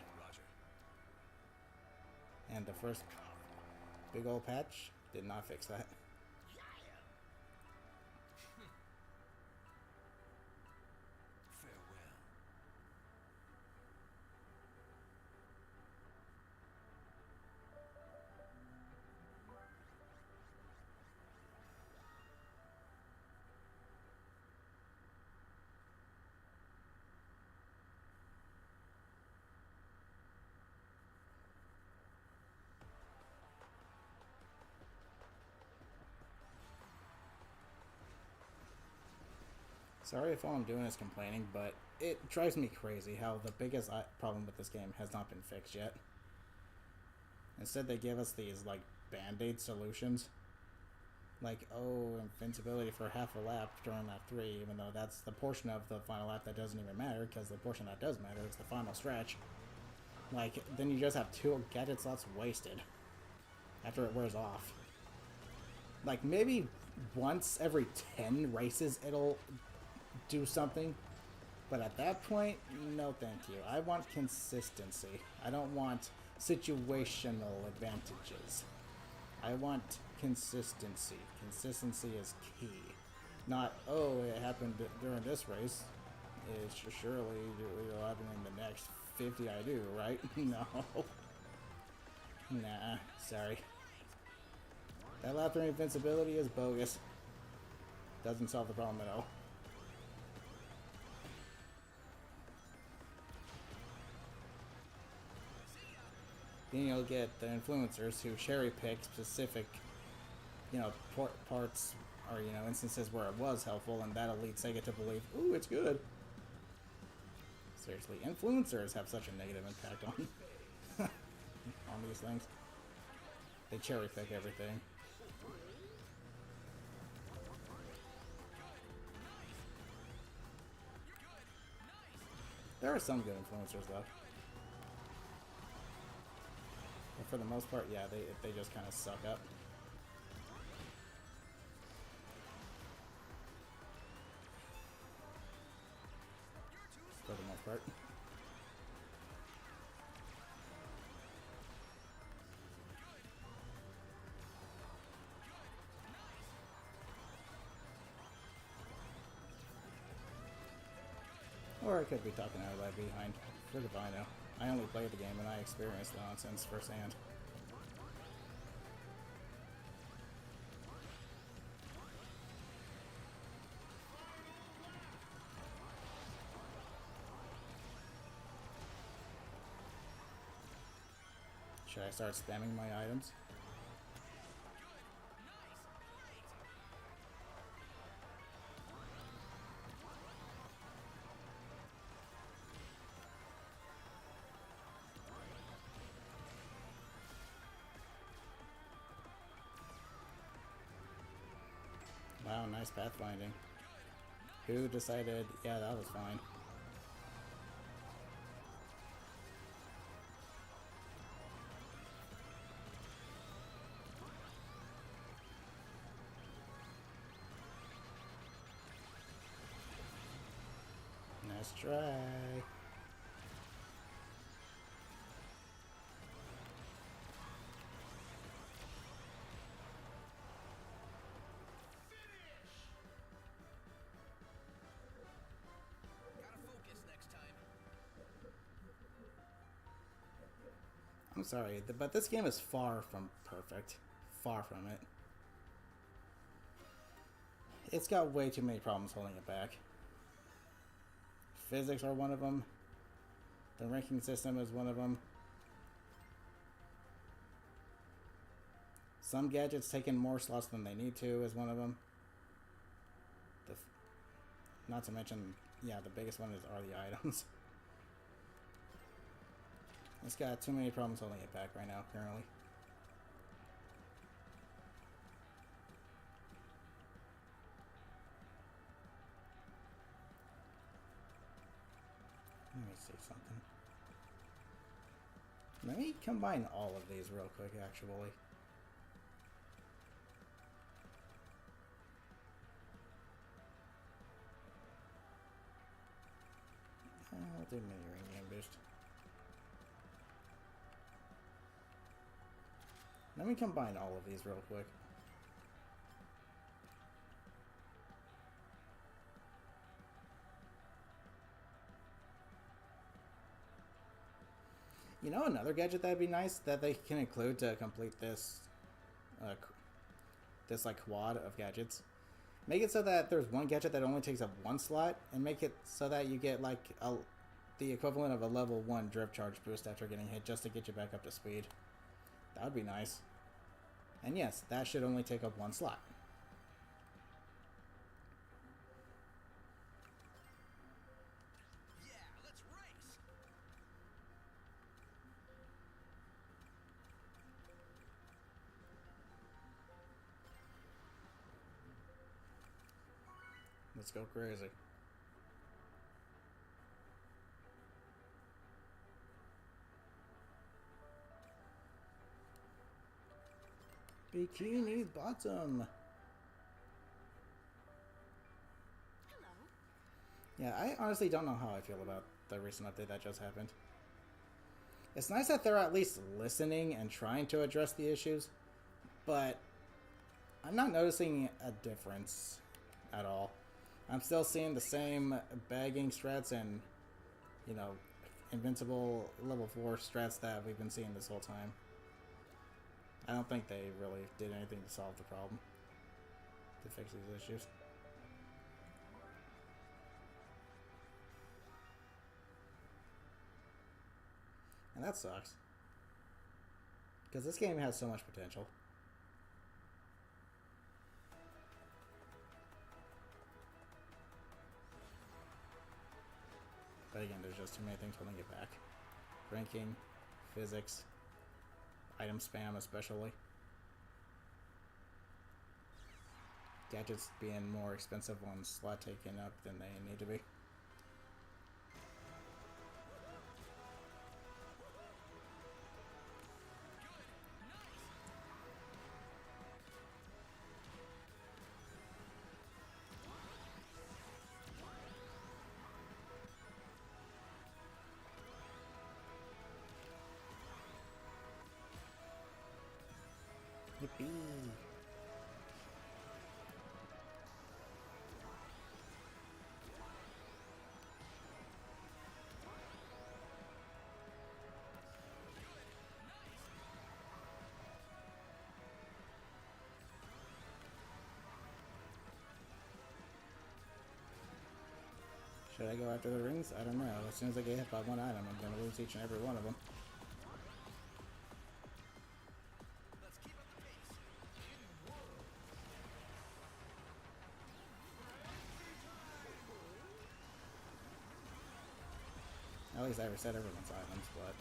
And the first big old patch did not fix that. Sorry if all I'm doing is complaining, but it drives me crazy how the biggest problem with this game has not been fixed yet. Instead, they give us these, like, band-aid solutions. Like, oh, invincibility for half a lap during lap 3, even though that's the portion of the final lap that doesn't even matter, because the portion that does matter is the final stretch. Like, then you just have 2 gadget slots wasted after it wears off. Like, maybe once every 10 races it'll do something. But at that point, no thank you. I want consistency. I don't want situational advantages. I want consistency. Consistency is key. Not, oh, it happened during this race. It surely it'll happen in the next 50 I do, right? No. Nah, sorry. That lap 3 invincibility is bogus. Doesn't solve the problem at all. Then you'll get the influencers who cherry pick specific, parts or, instances where it was helpful, and that'll lead Sega to believe, ooh, it's good. Seriously, influencers have such a negative impact on on these things. They cherry pick everything. There are some good influencers though. But for the most part, yeah, they just kind of suck up. For the most part. Or I could be talking out of that behind. What if I know? I only played the game and I experienced the nonsense firsthand. Should I start spamming my items? Wow, nice pathfinding. Who decided, yeah, that was fine. Nice try. I'm sorry, but this game is far from perfect. Far from it. It's got way too many problems holding it back. Physics are one of them. The ranking system is one of them. Some gadgets taking more slots than they need to is one of them. Not to mention, yeah, the biggest one are the items. It's got too many problems holding it back right now, currently. Let me see something. Let me combine all of these real quick, actually. I'll do mini ring game boost. Let me combine all of these real quick. You know, another gadget that'd be nice that they can include to complete this, like quad of gadgets. Make it so that there's one gadget that only takes up one slot, and make it so that you get like the equivalent of a level 1 drift charge boost after getting hit, just to get you back up to speed. That would be nice. And yes, that should only take up one slot. Yeah, let's race. Let's go crazy. Bikini bottom. Yeah, I honestly don't know how I feel about the recent update that just happened. It's nice that they're at least listening and trying to address the issues, but I'm not noticing a difference at all. I'm still seeing the same bagging strats and, you know, invincible level 4 strats that we've been seeing this whole time. I don't think they really did anything to solve the problem, to fix these issues. And that sucks. Because this game has so much potential. But again, there's just too many things holding it back. Ranking, physics, item spam especially. Gadgets being more expensive on slot taken up than they need to be. Yippee! Should I go after the rings? I don't know. As soon as I get hit by one item, I'm going to lose each and every one of them. At least I reset everyone's items, but...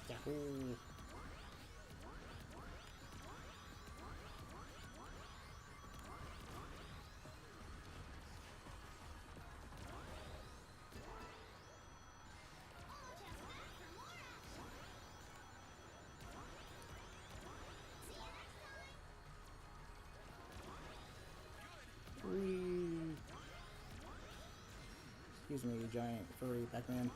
yeah. Yahoo! Whee! Excuse me, you giant furry Pac-Man.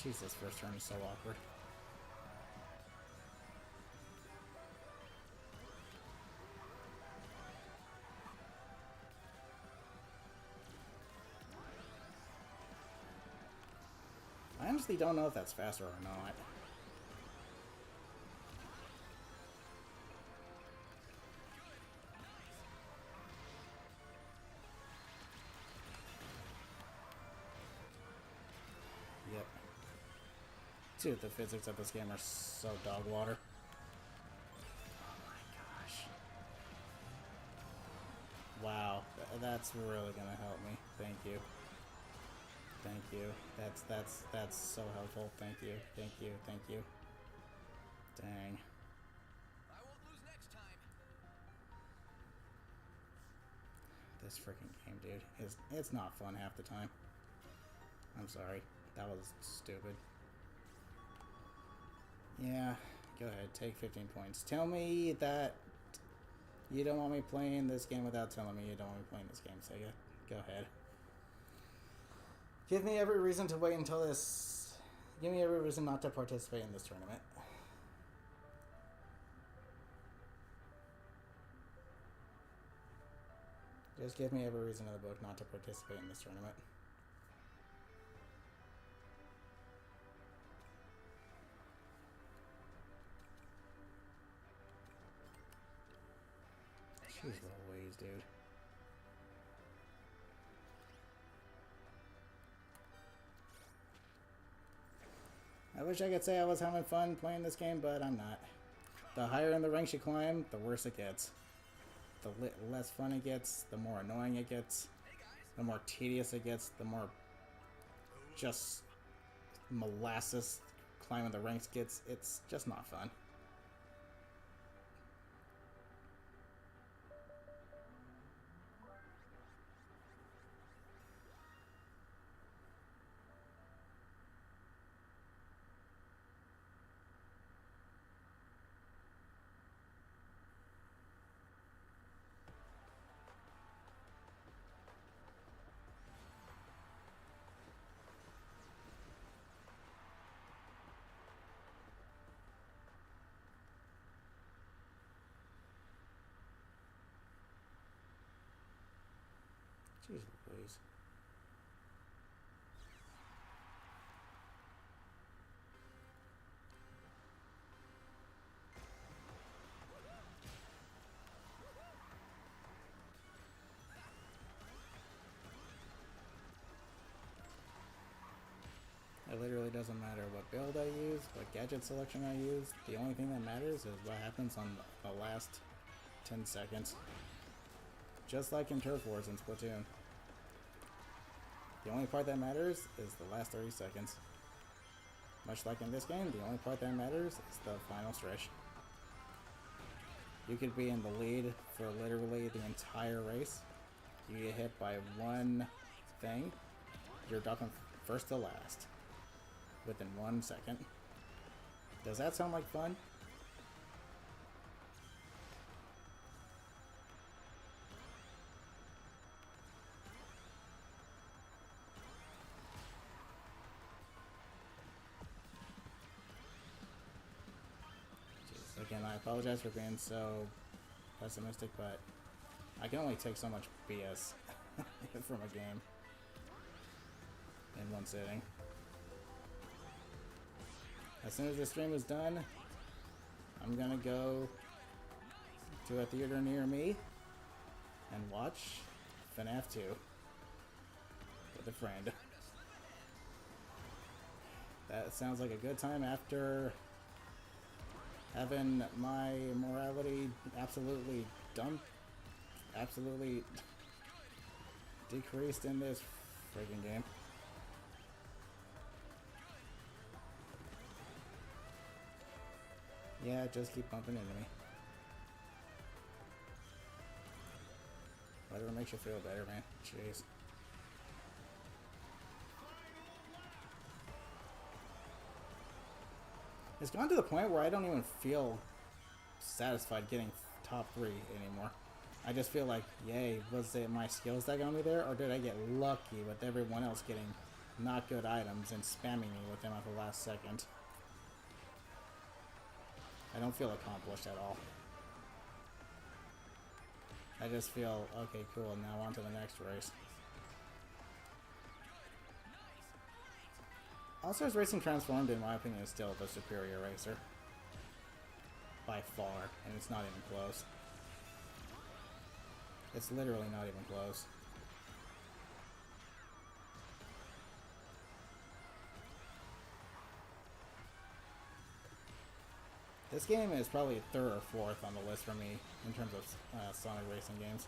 Jeez, this first turn is so awkward. I honestly don't know if that's faster or not. Yep. Dude, the physics of this game are so dog water. Oh my gosh. Wow, that's really gonna help me. Thank you. Thank you. That's so helpful. Thank you. Thank you. Thank you. Dang. I won't lose next time. This freaking game, dude, it's not fun half the time. I'm sorry. That was stupid. Yeah, go ahead. Take 15 points. Tell me that you don't want me playing this game without telling me you don't want me playing this game, Sega. Go ahead. Give me every reason to wait until this... Give me every reason not to participate in this tournament. Just give me every reason in the book not to participate in this tournament. Jeez Louise, dude. I wish I could say I was having fun playing this game, but I'm not. The higher in the ranks you climb, the worse it gets. The less fun it gets, the more annoying it gets. The more tedious it gets, the more just molasses climbing the ranks gets. It's just not fun. Jeez Louise. It literally doesn't matter what build I use, what gadget selection I use. The only thing that matters is what happens on the last 10 seconds. Just like in Turf Wars and Splatoon. The only part that matters is the last 30 seconds. Much like in this game, the only part that matters is the final stretch. You could be in the lead for literally the entire race. You get hit by one thing, you're dropping first to last within 1 second. Does that sound like fun? Jeez, again, I apologize for being so pessimistic, but I can only take so much BS from a game in one sitting. As soon as the stream is done, I'm gonna go to a theater near me and watch FNAF 2 with a friend. That sounds like a good time after having my morality absolutely decreased in this freaking game. Yeah, just keep bumping into me. Whatever makes you feel better, man. Jeez. It's gone to the point where I don't even feel satisfied getting top 3 anymore. I just feel like, yay, was it my skills that got me there, or did I get lucky with everyone else getting not good items and spamming me with them at the last second? I don't feel accomplished at all. I just feel, okay, cool, now on to the next race. All-Stars Racing Transformed, in my opinion, is still the superior racer. By far, and it's not even close. It's literally not even close. This game is probably 3rd or 4th on the list for me in terms of Sonic racing games.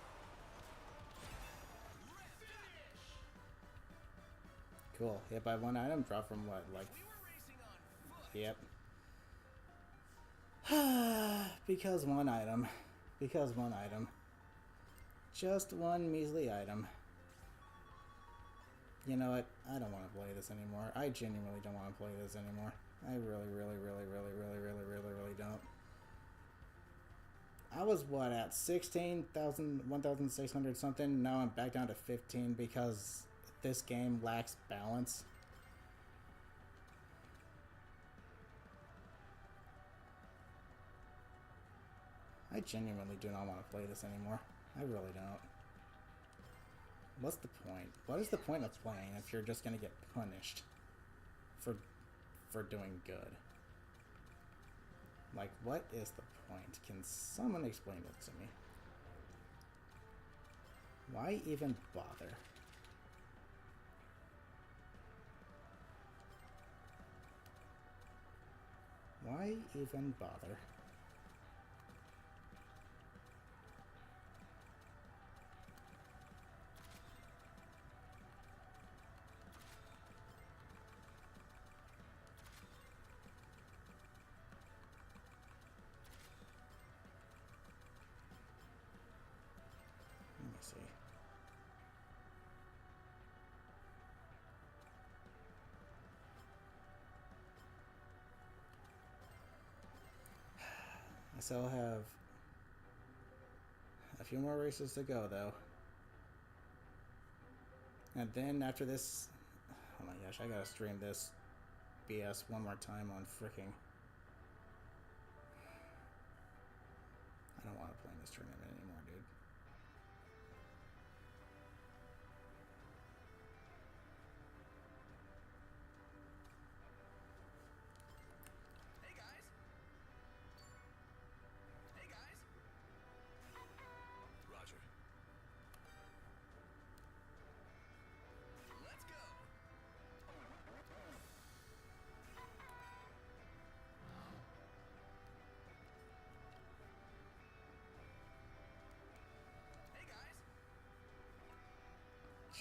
Cool. Hit by one item, drop from what, like... Yep. Because one item. Because one item. Just one measly item. You know what? I don't want to play this anymore. I genuinely don't want to play this anymore. I really don't. I was, what, at 16,000, 1,600 something? Now I'm back down to 15 because this game lacks balance. I genuinely do not want to play this anymore. I really don't. What's the point? What is the point of playing if you're just gonna get punished for doing good? Like, what is the point? Can someone explain it to me? Why even bother? Why even bother? Let me see. I still have a few more races to go, though. And then after this, oh my gosh, I gotta stream this BS one more time on freaking. I don't want to play in this tournament anymore, dude.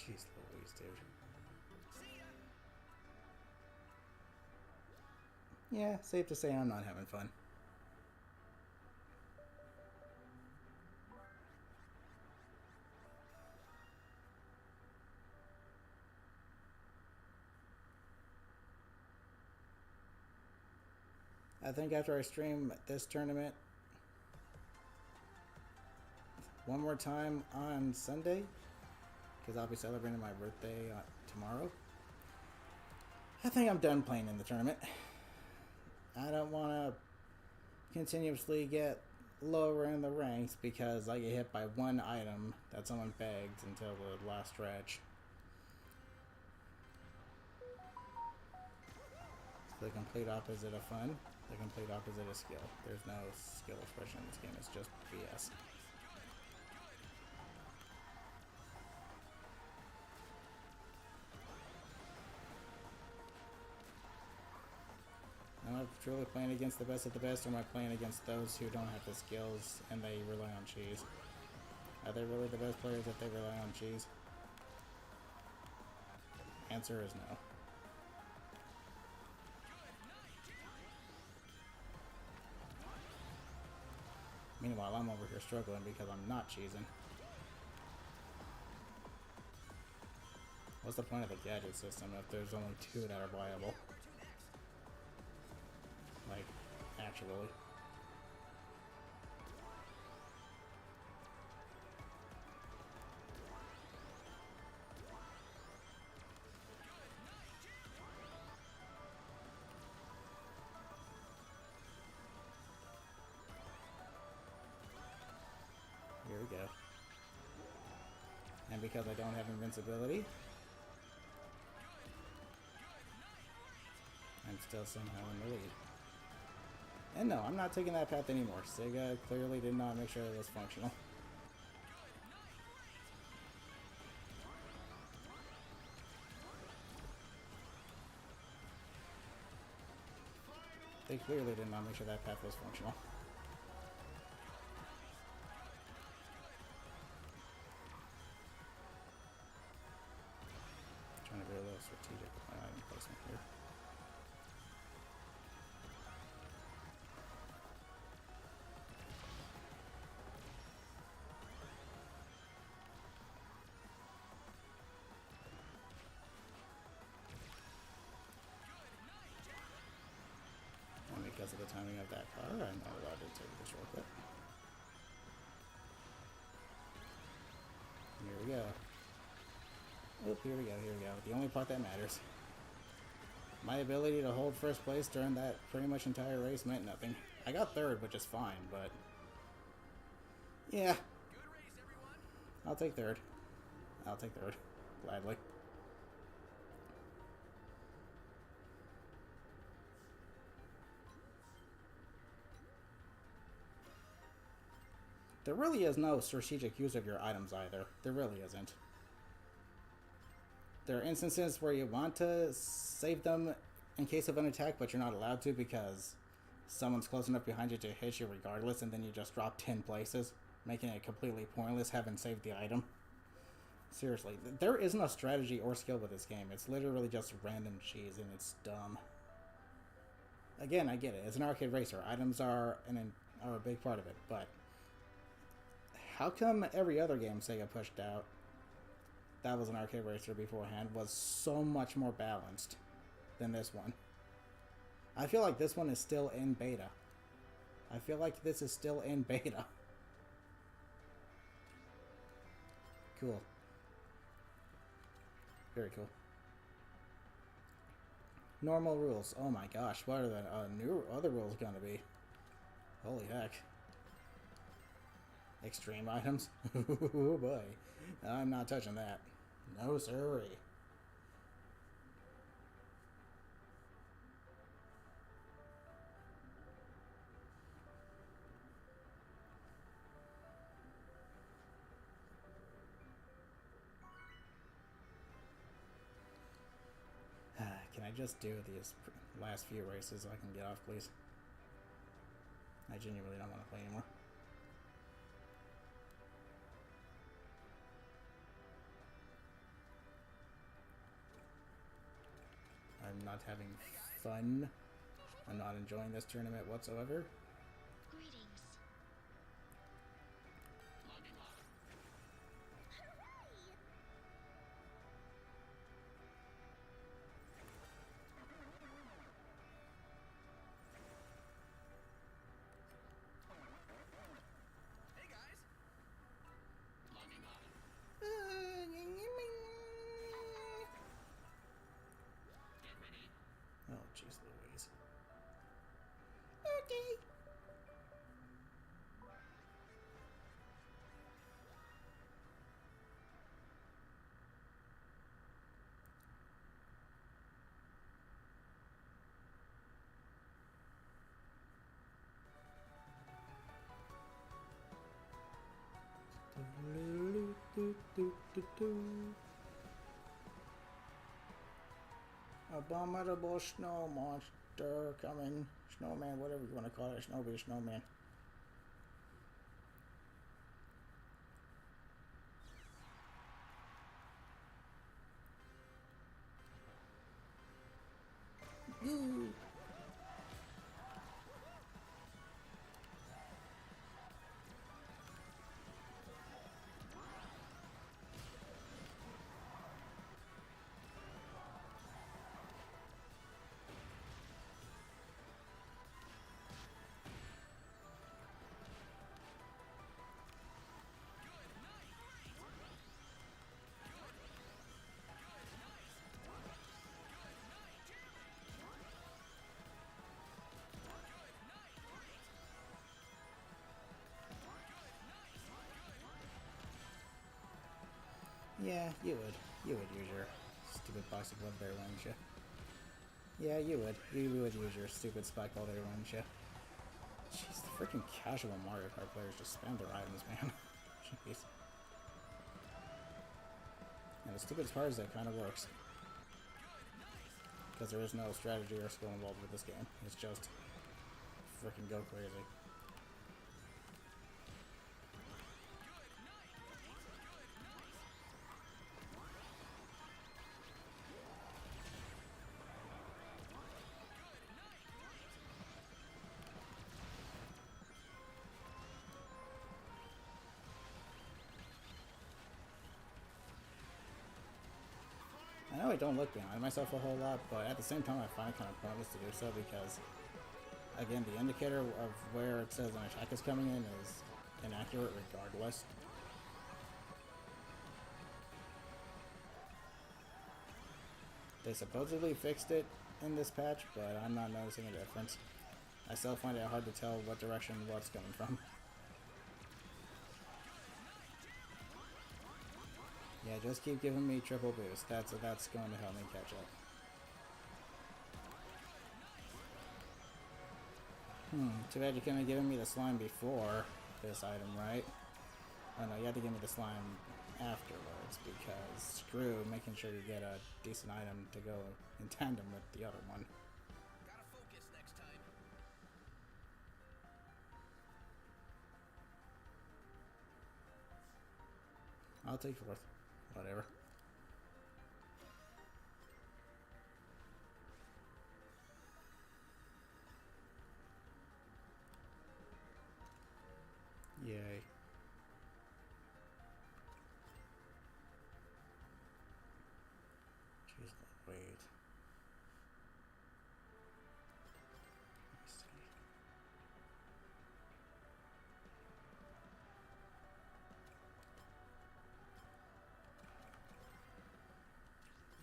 Jeez Louise, dude. See ya. Yeah, safe to say I'm not having fun. I think after I stream this tournament one more time on Sunday, because I'll be celebrating my birthday tomorrow, I think I'm done playing in the tournament. I don't want to continuously get lower in the ranks because I get hit by one item that someone begged until the last stretch. It's the complete opposite of fun, the complete opposite of skill. There's no skill expression in this game, it's just BS. Am I truly playing against the best of the best, or am I playing against those who don't have the skills and they rely on cheese? Are they really the best players if they rely on cheese? Answer is no. Meanwhile, I'm over here struggling because I'm not cheesing. What's the point of the gadget system if there's only two that are viable? Like, actually. Here we go. And because I don't have invincibility, I'm still somehow in the lead. And no, I'm not taking that path anymore. Sega clearly did not make sure it was functional. They clearly did not make sure that path was functional. Trying to be a little strategic with my item placement here. And because of the timing of that car, I'm not allowed to take the shortcut. Here we go. Oop, here we go, here we go. The only part that matters. My ability to hold first place during that pretty much entire race meant nothing. I got third, which is fine, but... yeah. Good race, everyone. I'll take third. I'll take third. Gladly. There really is no strategic use of your items either. There really isn't. There are instances where you want to save them in case of an attack, but you're not allowed to because someone's close enough behind you to hit you regardless, and then you just drop 10 places, making it completely pointless having saved the item. Seriously, there isn't a strategy or skill with this game. It's literally just random cheese, and it's dumb. Again, I get it. It's an arcade racer. Items are a big part of it, but how come every other game Sega pushed out that was an arcade racer beforehand was so much more balanced than this one? I feel like this one is still in beta. I feel like this is still in beta. Cool. Very cool. Normal rules. Oh my gosh, what are the new other rules gonna be? Holy heck. Extreme items? Oh boy. I'm not touching that. No siree. Can I just do these last few races so I can get off, please? I genuinely don't want to play anymore. not having fun. I'm not enjoying this tournament whatsoever. Greetings. Hey guys. Oh, jeez Louise. Okay. Abominable snow monster coming. Snowman, whatever you want to call it. Snowbee, snowman. Ooh. Yeah, you would. You would use your stupid plastic web there, wouldn't you? Yeah, you would. You would use your stupid spike ball there, wouldn't you? Jeez, the freaking casual Mario Kart players just spam their items, man. Jeez. And the stupidest part is that it kind of works. Because there is no strategy or skill involved with this game. It's just freaking go crazy. I know I don't look behind myself a whole lot, but at the same time I find it kind of pointless to do so because, again, the indicator of where it says an attack is coming in is inaccurate regardless. They supposedly fixed it in this patch, but I'm not noticing a difference. I still find it hard to tell what direction what's coming from. Yeah, just keep giving me triple boost. That's going to help me catch up. Too bad you couldn't have given me the slime before this item, right? Oh no, you have to give me the slime afterwards because screw making sure you get a decent item to go in tandem with the other one. Gotta focus next time. I'll take fourth. Whatever. Yay. Jeez, wait. Let's see.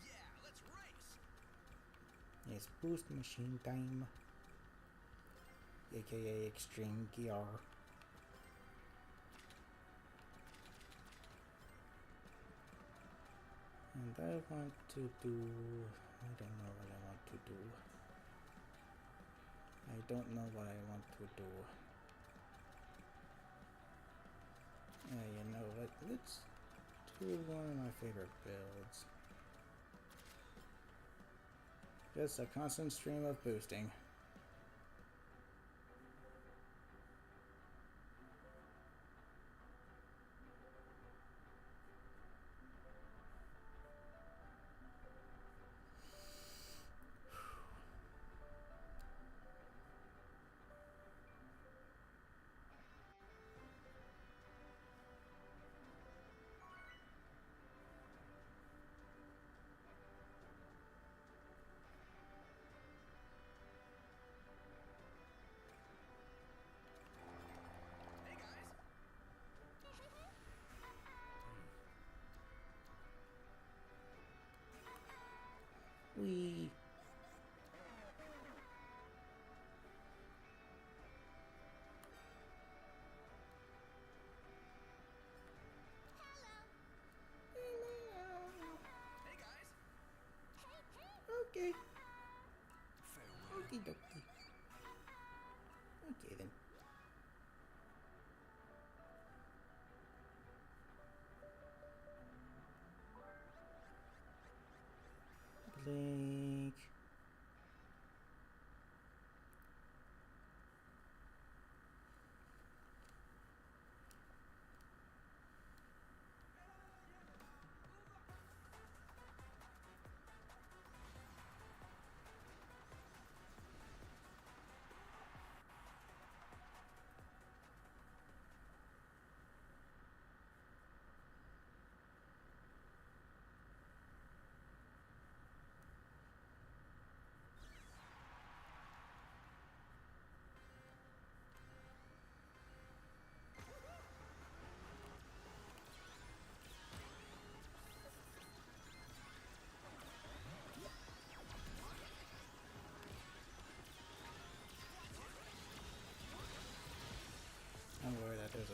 Yeah, let's race. It's boost machine time. AKA extreme gear. And I want to do... I don't know what I want to do. I don't know what I want to do. You know what? Let's do one of my favorite builds. Just a constant stream of boosting.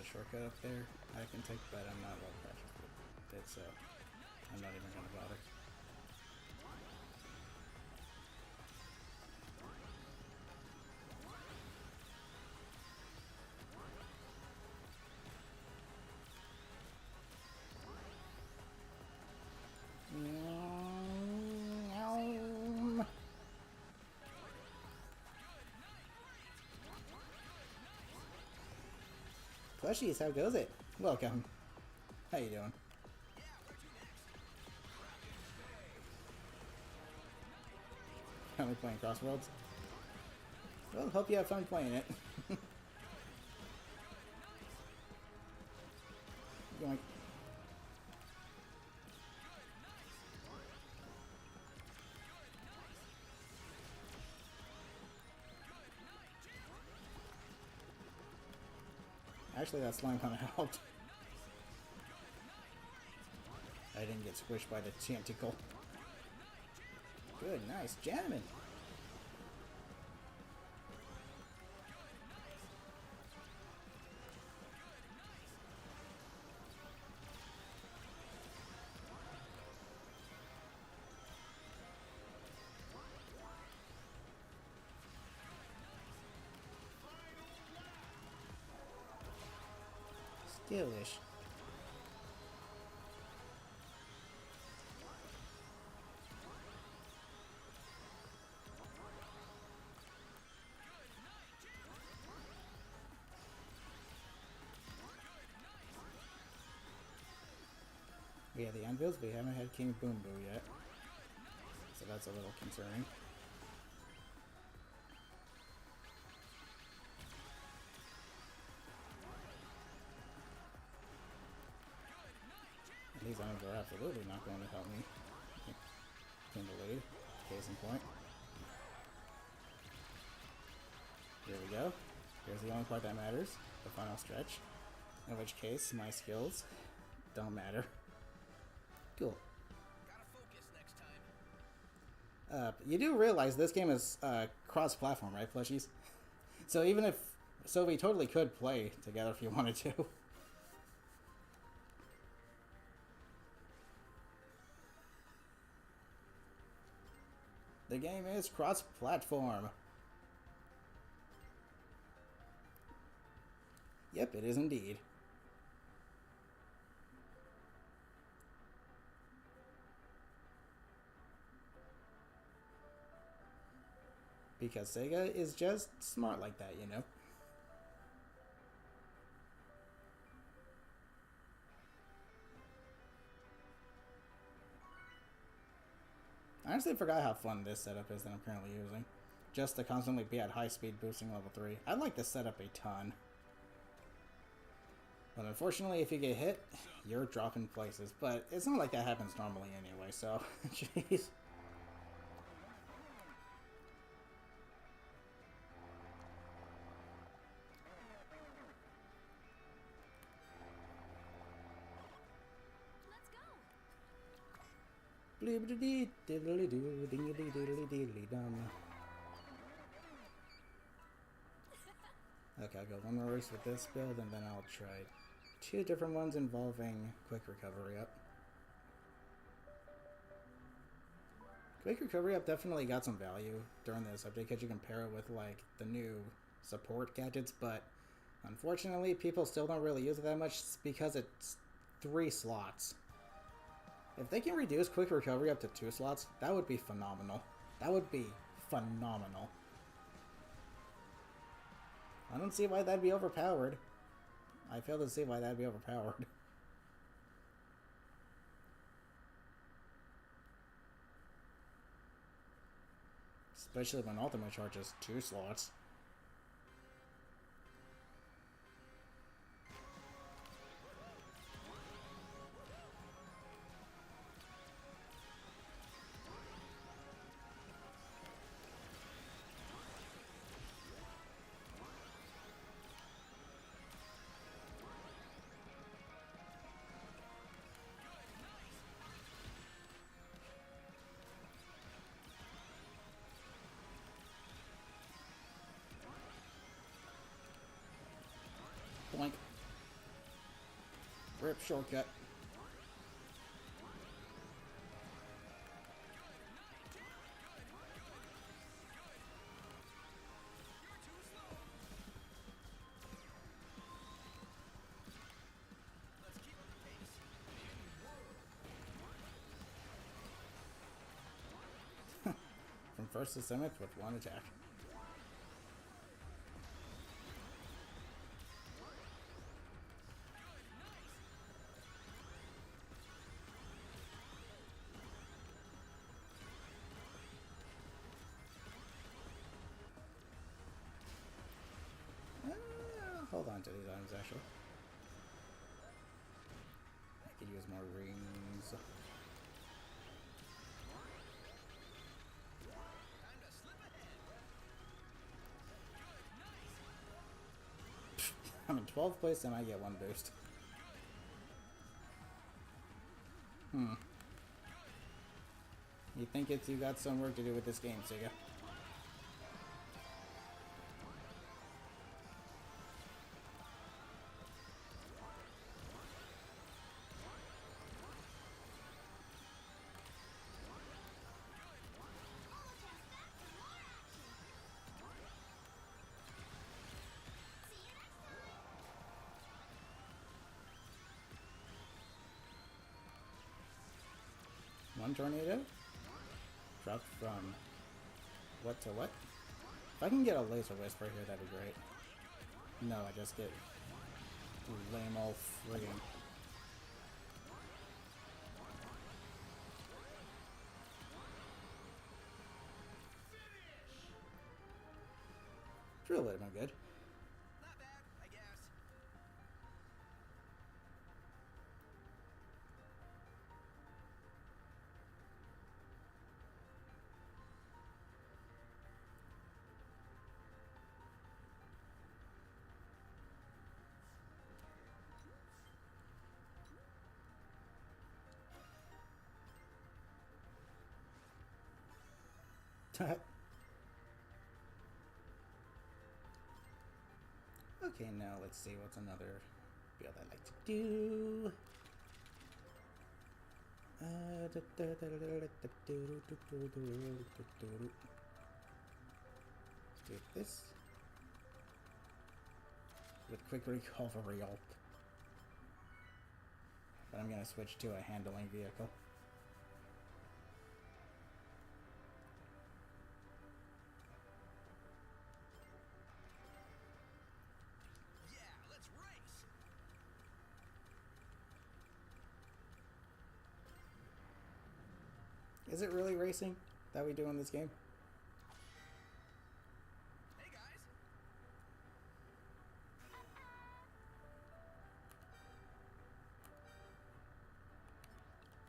a shortcut up there I can take, but I'm not well practiced with it, so I'm not even gonna bother. Plushies, how goes it? Welcome. How you doing? Currently playing CrossWorlds. Well, hope you have fun playing it. Yoink. Actually, that slime kind of helped. I didn't get squished by the tentacle. Good, nice, jamming. Skillish. We have the anvils, but we haven't had King Boom Boo yet. So that's a little concerning. And these items are absolutely not going to help me in the lead. Case in point. Here we go. Here's the only part that matters. The final stretch. In which case, my skills don't matter. Cool. You do realize this game is cross-platform, right, plushies? So even if... So we totally could play together if you wanted to. The game is cross-platform. Yep, it is indeed. Because Sega is just smart like that, you know? I honestly forgot how fun this setup is that I'm currently using. Just to constantly be at high speed boosting level 3. I like this setup a ton. But unfortunately, if you get hit, you're dropping places. But it's not like that happens normally anyway, so... Jeez. Okay, I'll go one more race with this build, and then I'll try 2 different ones involving quick recovery up. Quick recovery up definitely got some value during this update because you can pair it with like the new support gadgets, but unfortunately people still don't really use it that much because it's 3 slots. If they can reduce quick recovery up to 2 slots, that would be phenomenal. That would be phenomenal. I don't see why that'd be overpowered. I fail to see why that'd be overpowered. Especially when ultimate charges 2 slots. Boink. Rip shortcut. From first to seventh with one attack. Hold on to these items actually. I could use more rings. I'm in 12th place and I get one boost. You think you got some work to do with this game, Sega? One tornado? Dropped from what to what? If I can get a laser whisper here, that'd be great. No, I just get lame old friggin'. Drill would have been good. Not bad, I guess. Okay, now let's see what's another build I like to do. Let's do this with quick recovery up. But I'm gonna switch to a handling vehicle. Is it really racing that we do in this game? Hey guys.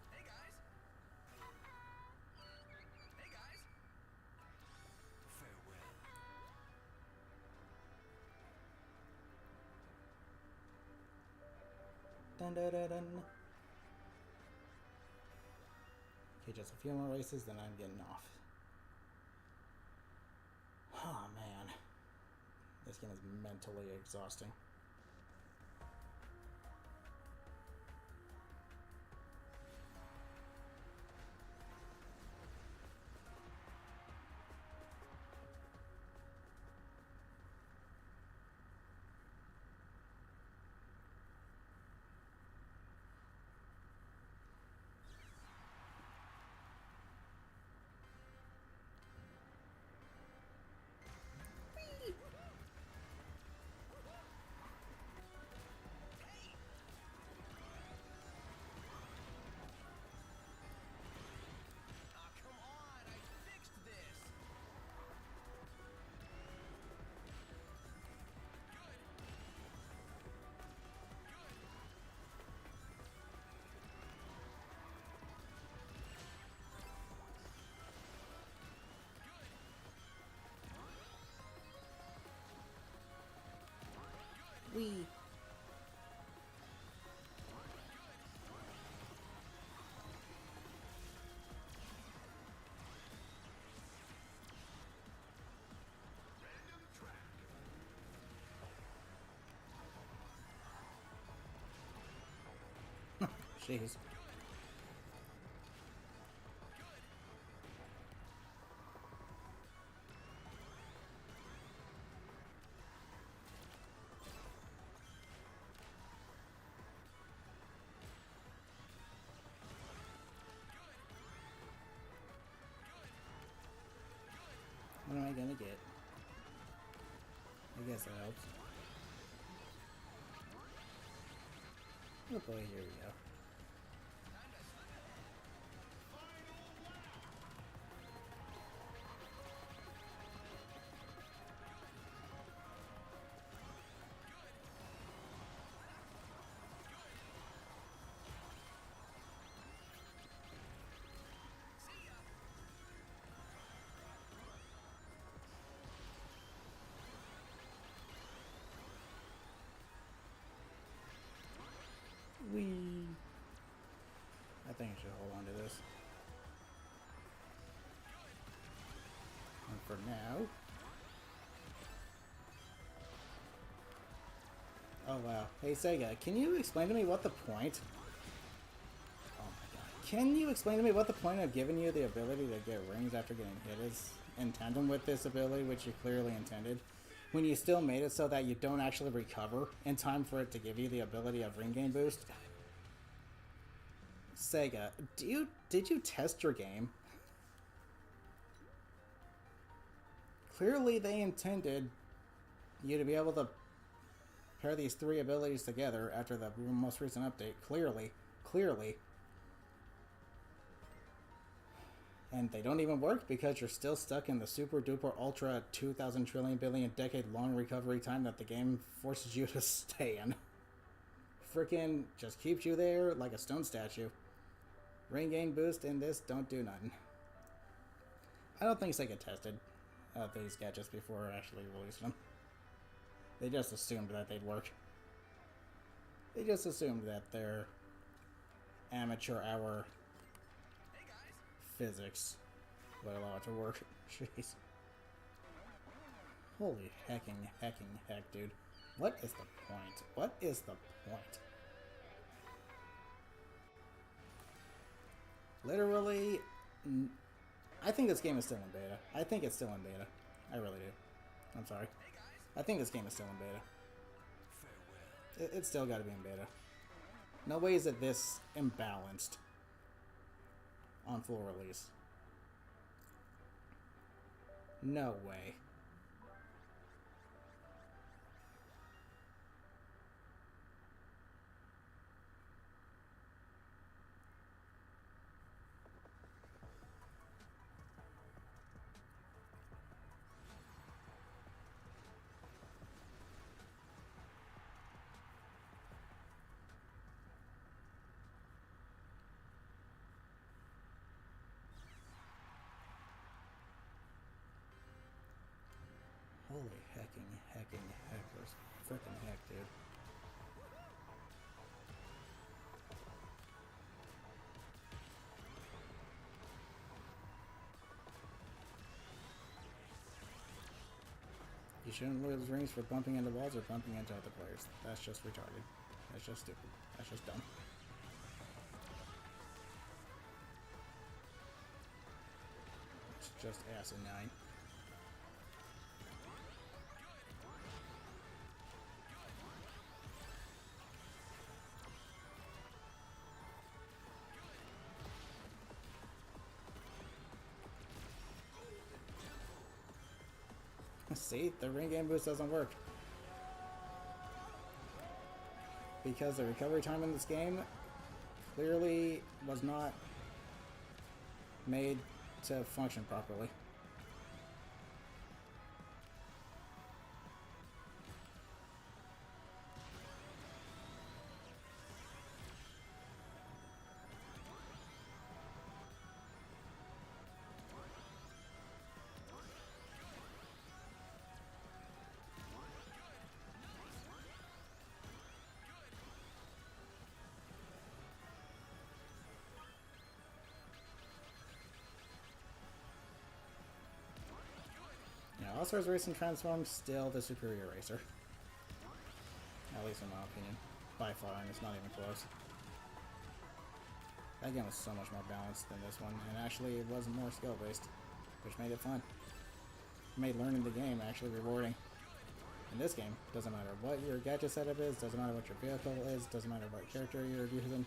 Hey guys. Hey guys. Farewell. Dun dun dun dun. Okay, just a few more races, then I'm getting off. Oh man, this game is mentally exhausting. Come on, I fixed this. Wee. Jeez. What am I gonna get? I guess that helps. Oh boy, here we go. Whee! I think I should hold on to this. And for now... Oh wow. Hey Sega, can you explain to me what the point... Oh my god. Can you explain to me what the point of giving you the ability to get rings after getting hit is in tandem with this ability, which you clearly intended, when you still made it so that you don't actually recover in time for it to give you the ability of ring gain boost? Sega, did you test your game? Clearly they intended you to be able to pair these three abilities together after the most recent update. Clearly. And they don't even work because you're still stuck in the super duper ultra 2,000 trillion billion decade long recovery time that the game forces you to stay in. Frickin' just keeps you there like a stone statue. Ring gain boost in this don't do nothing. I don't think Sega tested these gadgets before actually releasing them. They just assumed that they'd work. They just assumed that their amateur hour physics would allow it to work. Jeez. Holy heck, dude. What is the point? What is the point? Literally, I think this game is still in beta. I think it's still in beta. I really do. I'm sorry. I think this game is still in beta. It's still got to be in beta. No way is it this imbalanced on full release. No way. Holy hecking heckers. Frickin' heck, dude. You shouldn't lose rings for bumping into walls or bumping into other players. That's just retarded. That's just stupid. That's just dumb. It's just asinine. See, the ring game boost doesn't work. Because the recovery time in this game clearly was not made to function properly. All-Stars Racing Transform still the superior racer. At least in my opinion. By far, and it's not even close. That game was so much more balanced than this one, and actually it was more skill based, which made it fun. It made learning the game actually rewarding. In this game, doesn't matter what your gadget setup is, doesn't matter what your vehicle is, doesn't matter what character you're using.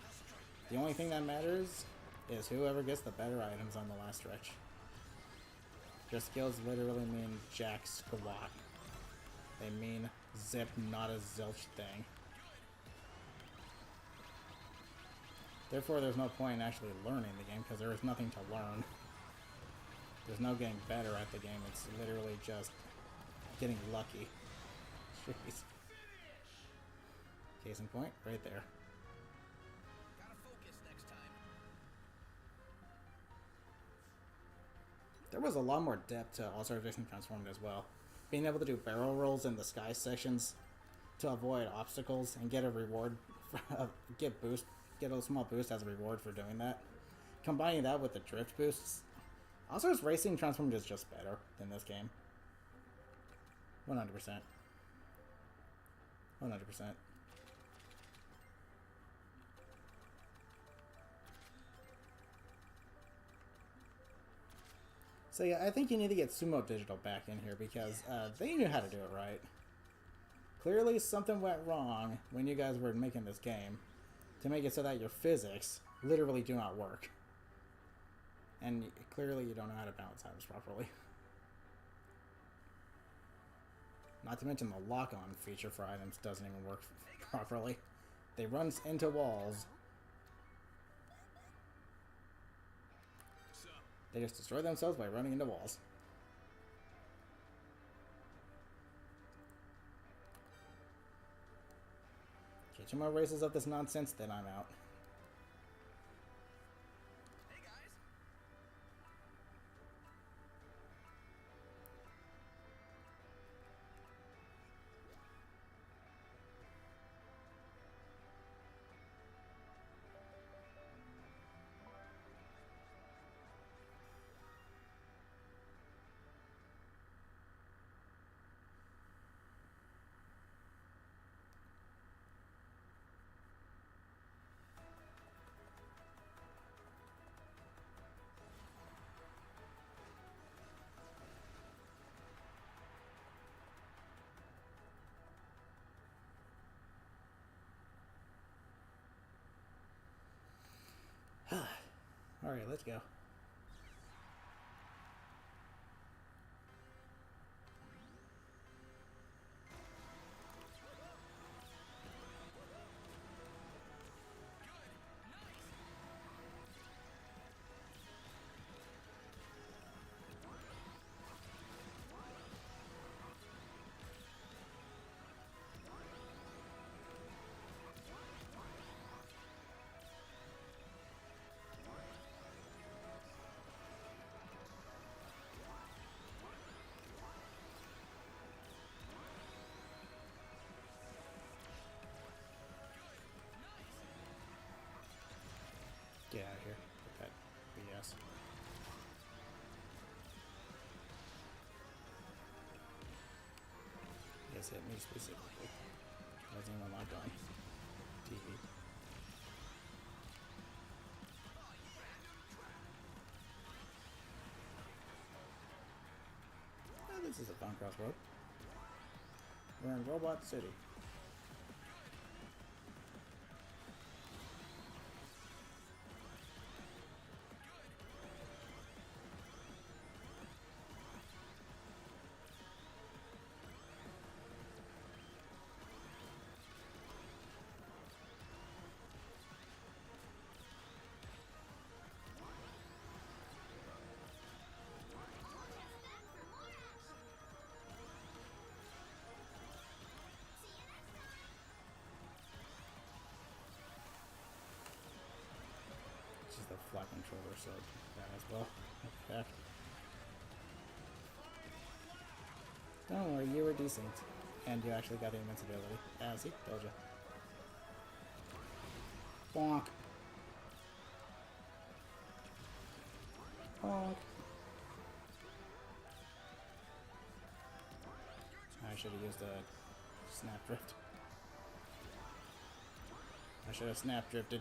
The only thing that matters is whoever gets the better items on the last stretch. Your skills literally mean jack squat. They mean zip, not a zilch thing. Therefore, there's no point in actually learning the game because there is nothing to learn. There's no getting better at the game. It's literally just getting lucky. Jeez. Case in point, right there. Gotta focus next time. There was a lot more depth to All-Star Racing Transformed as well. Being able to do barrel rolls in the sky sections to avoid obstacles and get a reward, get a small boost as a reward for doing that. Combining that with the drift boosts, All-Star Racing Transformed is just better than this game. 100%. 100%. So yeah, I think you need to get Sumo Digital back in here because they knew how to do it right. Clearly something went wrong when you guys were making this game to make it so that your physics literally do not work. And clearly you don't know how to balance items properly. Not to mention the lock-on feature for items doesn't even work properly. They run into walls. They just destroy themselves by running into walls. Okay, 2 more races of this nonsense, then I'm out. Hey guys. Alright, let's go. Get out of here with that BS. Yes, hit me specifically. Wasn't even locked on. TV. Oh, this is a fun crossroad. We're in Robot City. The flat controller, so that as well. Okay. Don't worry, you were decent. And you actually got the invincibility. Ah, see? Told you. Bonk. Bonk. I should have used a snap drift. I should have snap drifted.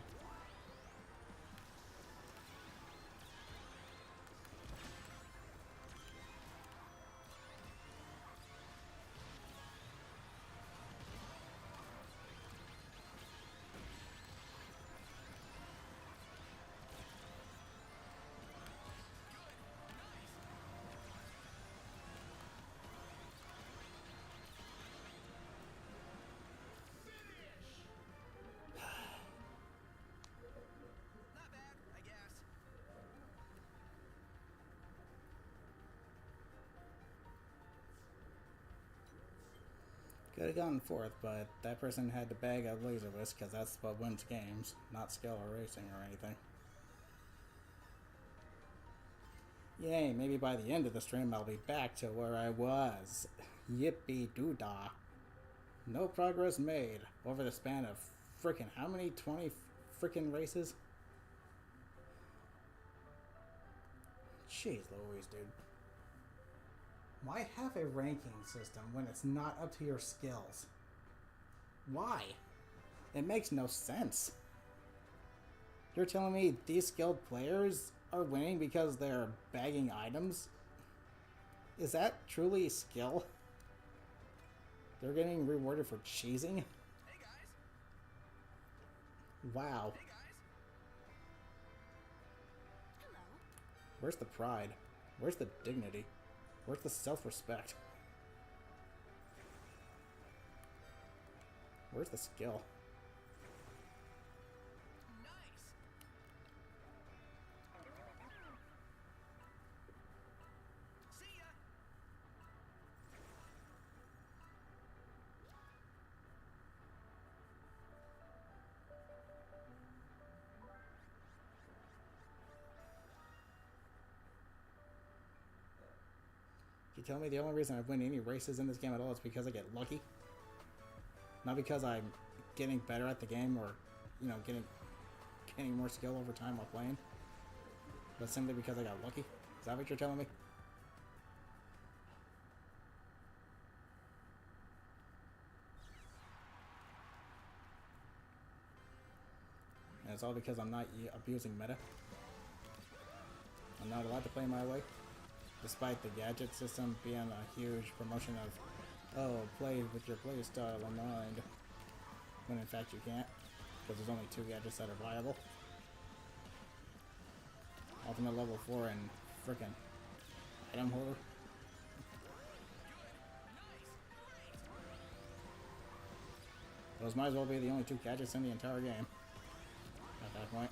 Could have gotten fourth, but that person had to bag a laser whisk because that's what wins games, not skill or racing or anything. Yay, maybe by the end of the stream I'll be back to where I was. Yippee doo-dah. No progress made over the span of frickin' how many? 20 frickin' races? Jeez Louise, dude. Why have a ranking system when it's not up to your skills? Why? It makes no sense. You're telling me these skilled players are winning because they're bagging items? Is that truly skill? They're getting rewarded for cheesing? Hey guys. Wow. Hey guys. Hello. Where's the pride? Where's the dignity? Where's the self-respect? Where's the skill? Nice. See ya. You tell me the only reason I win any races in this game at all is because I get lucky? Not because I'm getting better at the game or, you know, getting more skill over time while playing? But simply because I got lucky? Is that what you're telling me? And it's all because I'm not abusing meta? I'm not allowed to play my way? Despite the gadget system being a huge promotion of, oh, play with your playstyle in mind. When in fact you can't. Because there's only 2 gadgets that are viable. Ultimate level 4 and frickin' item holder. Those might as well be the only 2 gadgets in the entire game. At that point.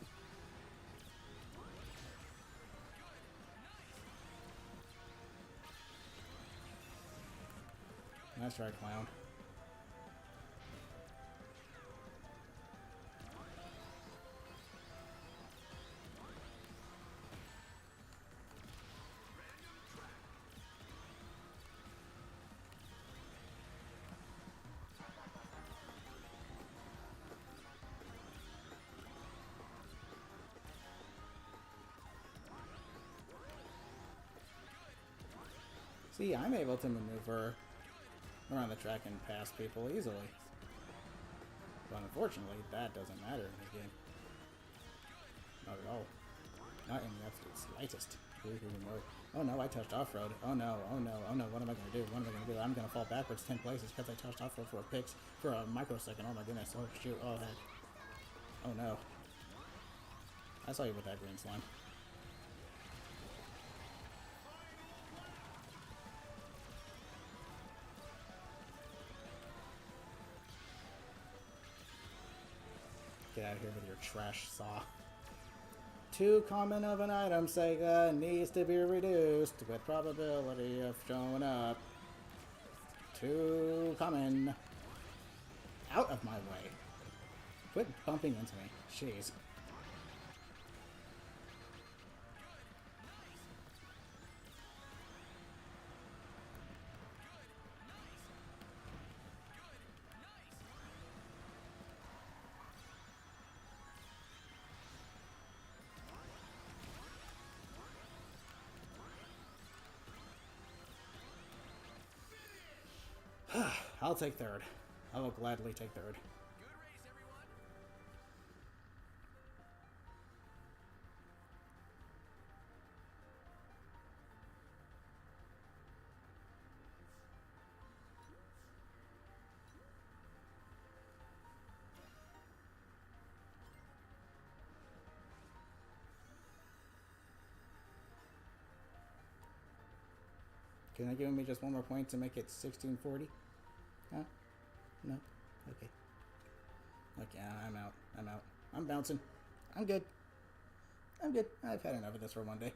That's right, clown. See, I'm able to maneuver around the track and pass people easily. But unfortunately, that doesn't matter in this game. Not at all. Not in the absolute slightest. Oh no, I touched off-road. Oh no, oh no, oh no, what am I going to do? What am I going to do? I'm going to fall backwards 10 places because I touched off-road for a microsecond. Oh my goodness, oh shoot, oh heck. Oh no. I saw you with that green slime. Get out of here with your trash saw. Too common of an item, Sega, needs to be reduced with probability of showing up. Too common. Out of my way. Quit bumping into me. Jeez. I'll take third. I will gladly take third. Good race, everyone. Can I give me just one more point to make it 1640? Huh? No? Okay. Okay, I'm out. I'm out. I'm bouncing. I'm good. I'm good. I've had enough of this for one day.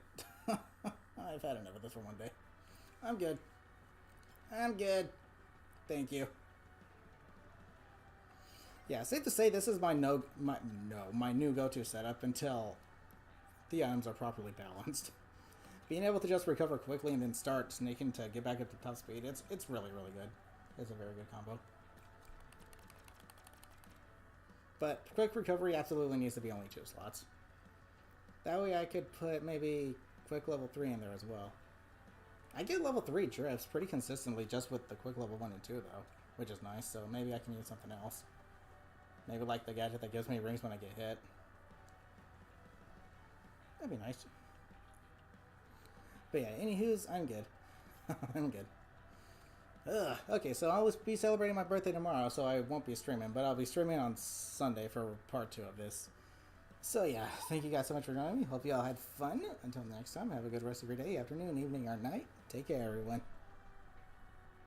I've had enough of this for one day. I'm good. I'm good. Thank you. Yeah, safe to say this is my new go-to setup until the items are properly balanced. Being able to just recover quickly and then start sneaking to get back up to top speed, it's really, really good. It's a very good combo. But quick recovery absolutely needs to be only 2 slots. That way I could put maybe quick level 3 in there as well. I get level 3 drifts pretty consistently just with the quick level 1 and 2 though, which is nice, so maybe I can use something else. Maybe like the gadget that gives me rings when I get hit. That'd be nice. But yeah, anywho's, I'm good. I'm good. Ugh. Okay, so I'll be celebrating my birthday tomorrow, so I won't be streaming, but I'll be streaming on Sunday for part 2 of this. So yeah, thank you guys so much for joining me. Hope you all had fun. Until next time, have a good rest of your day, afternoon, evening, or night. Take care, everyone.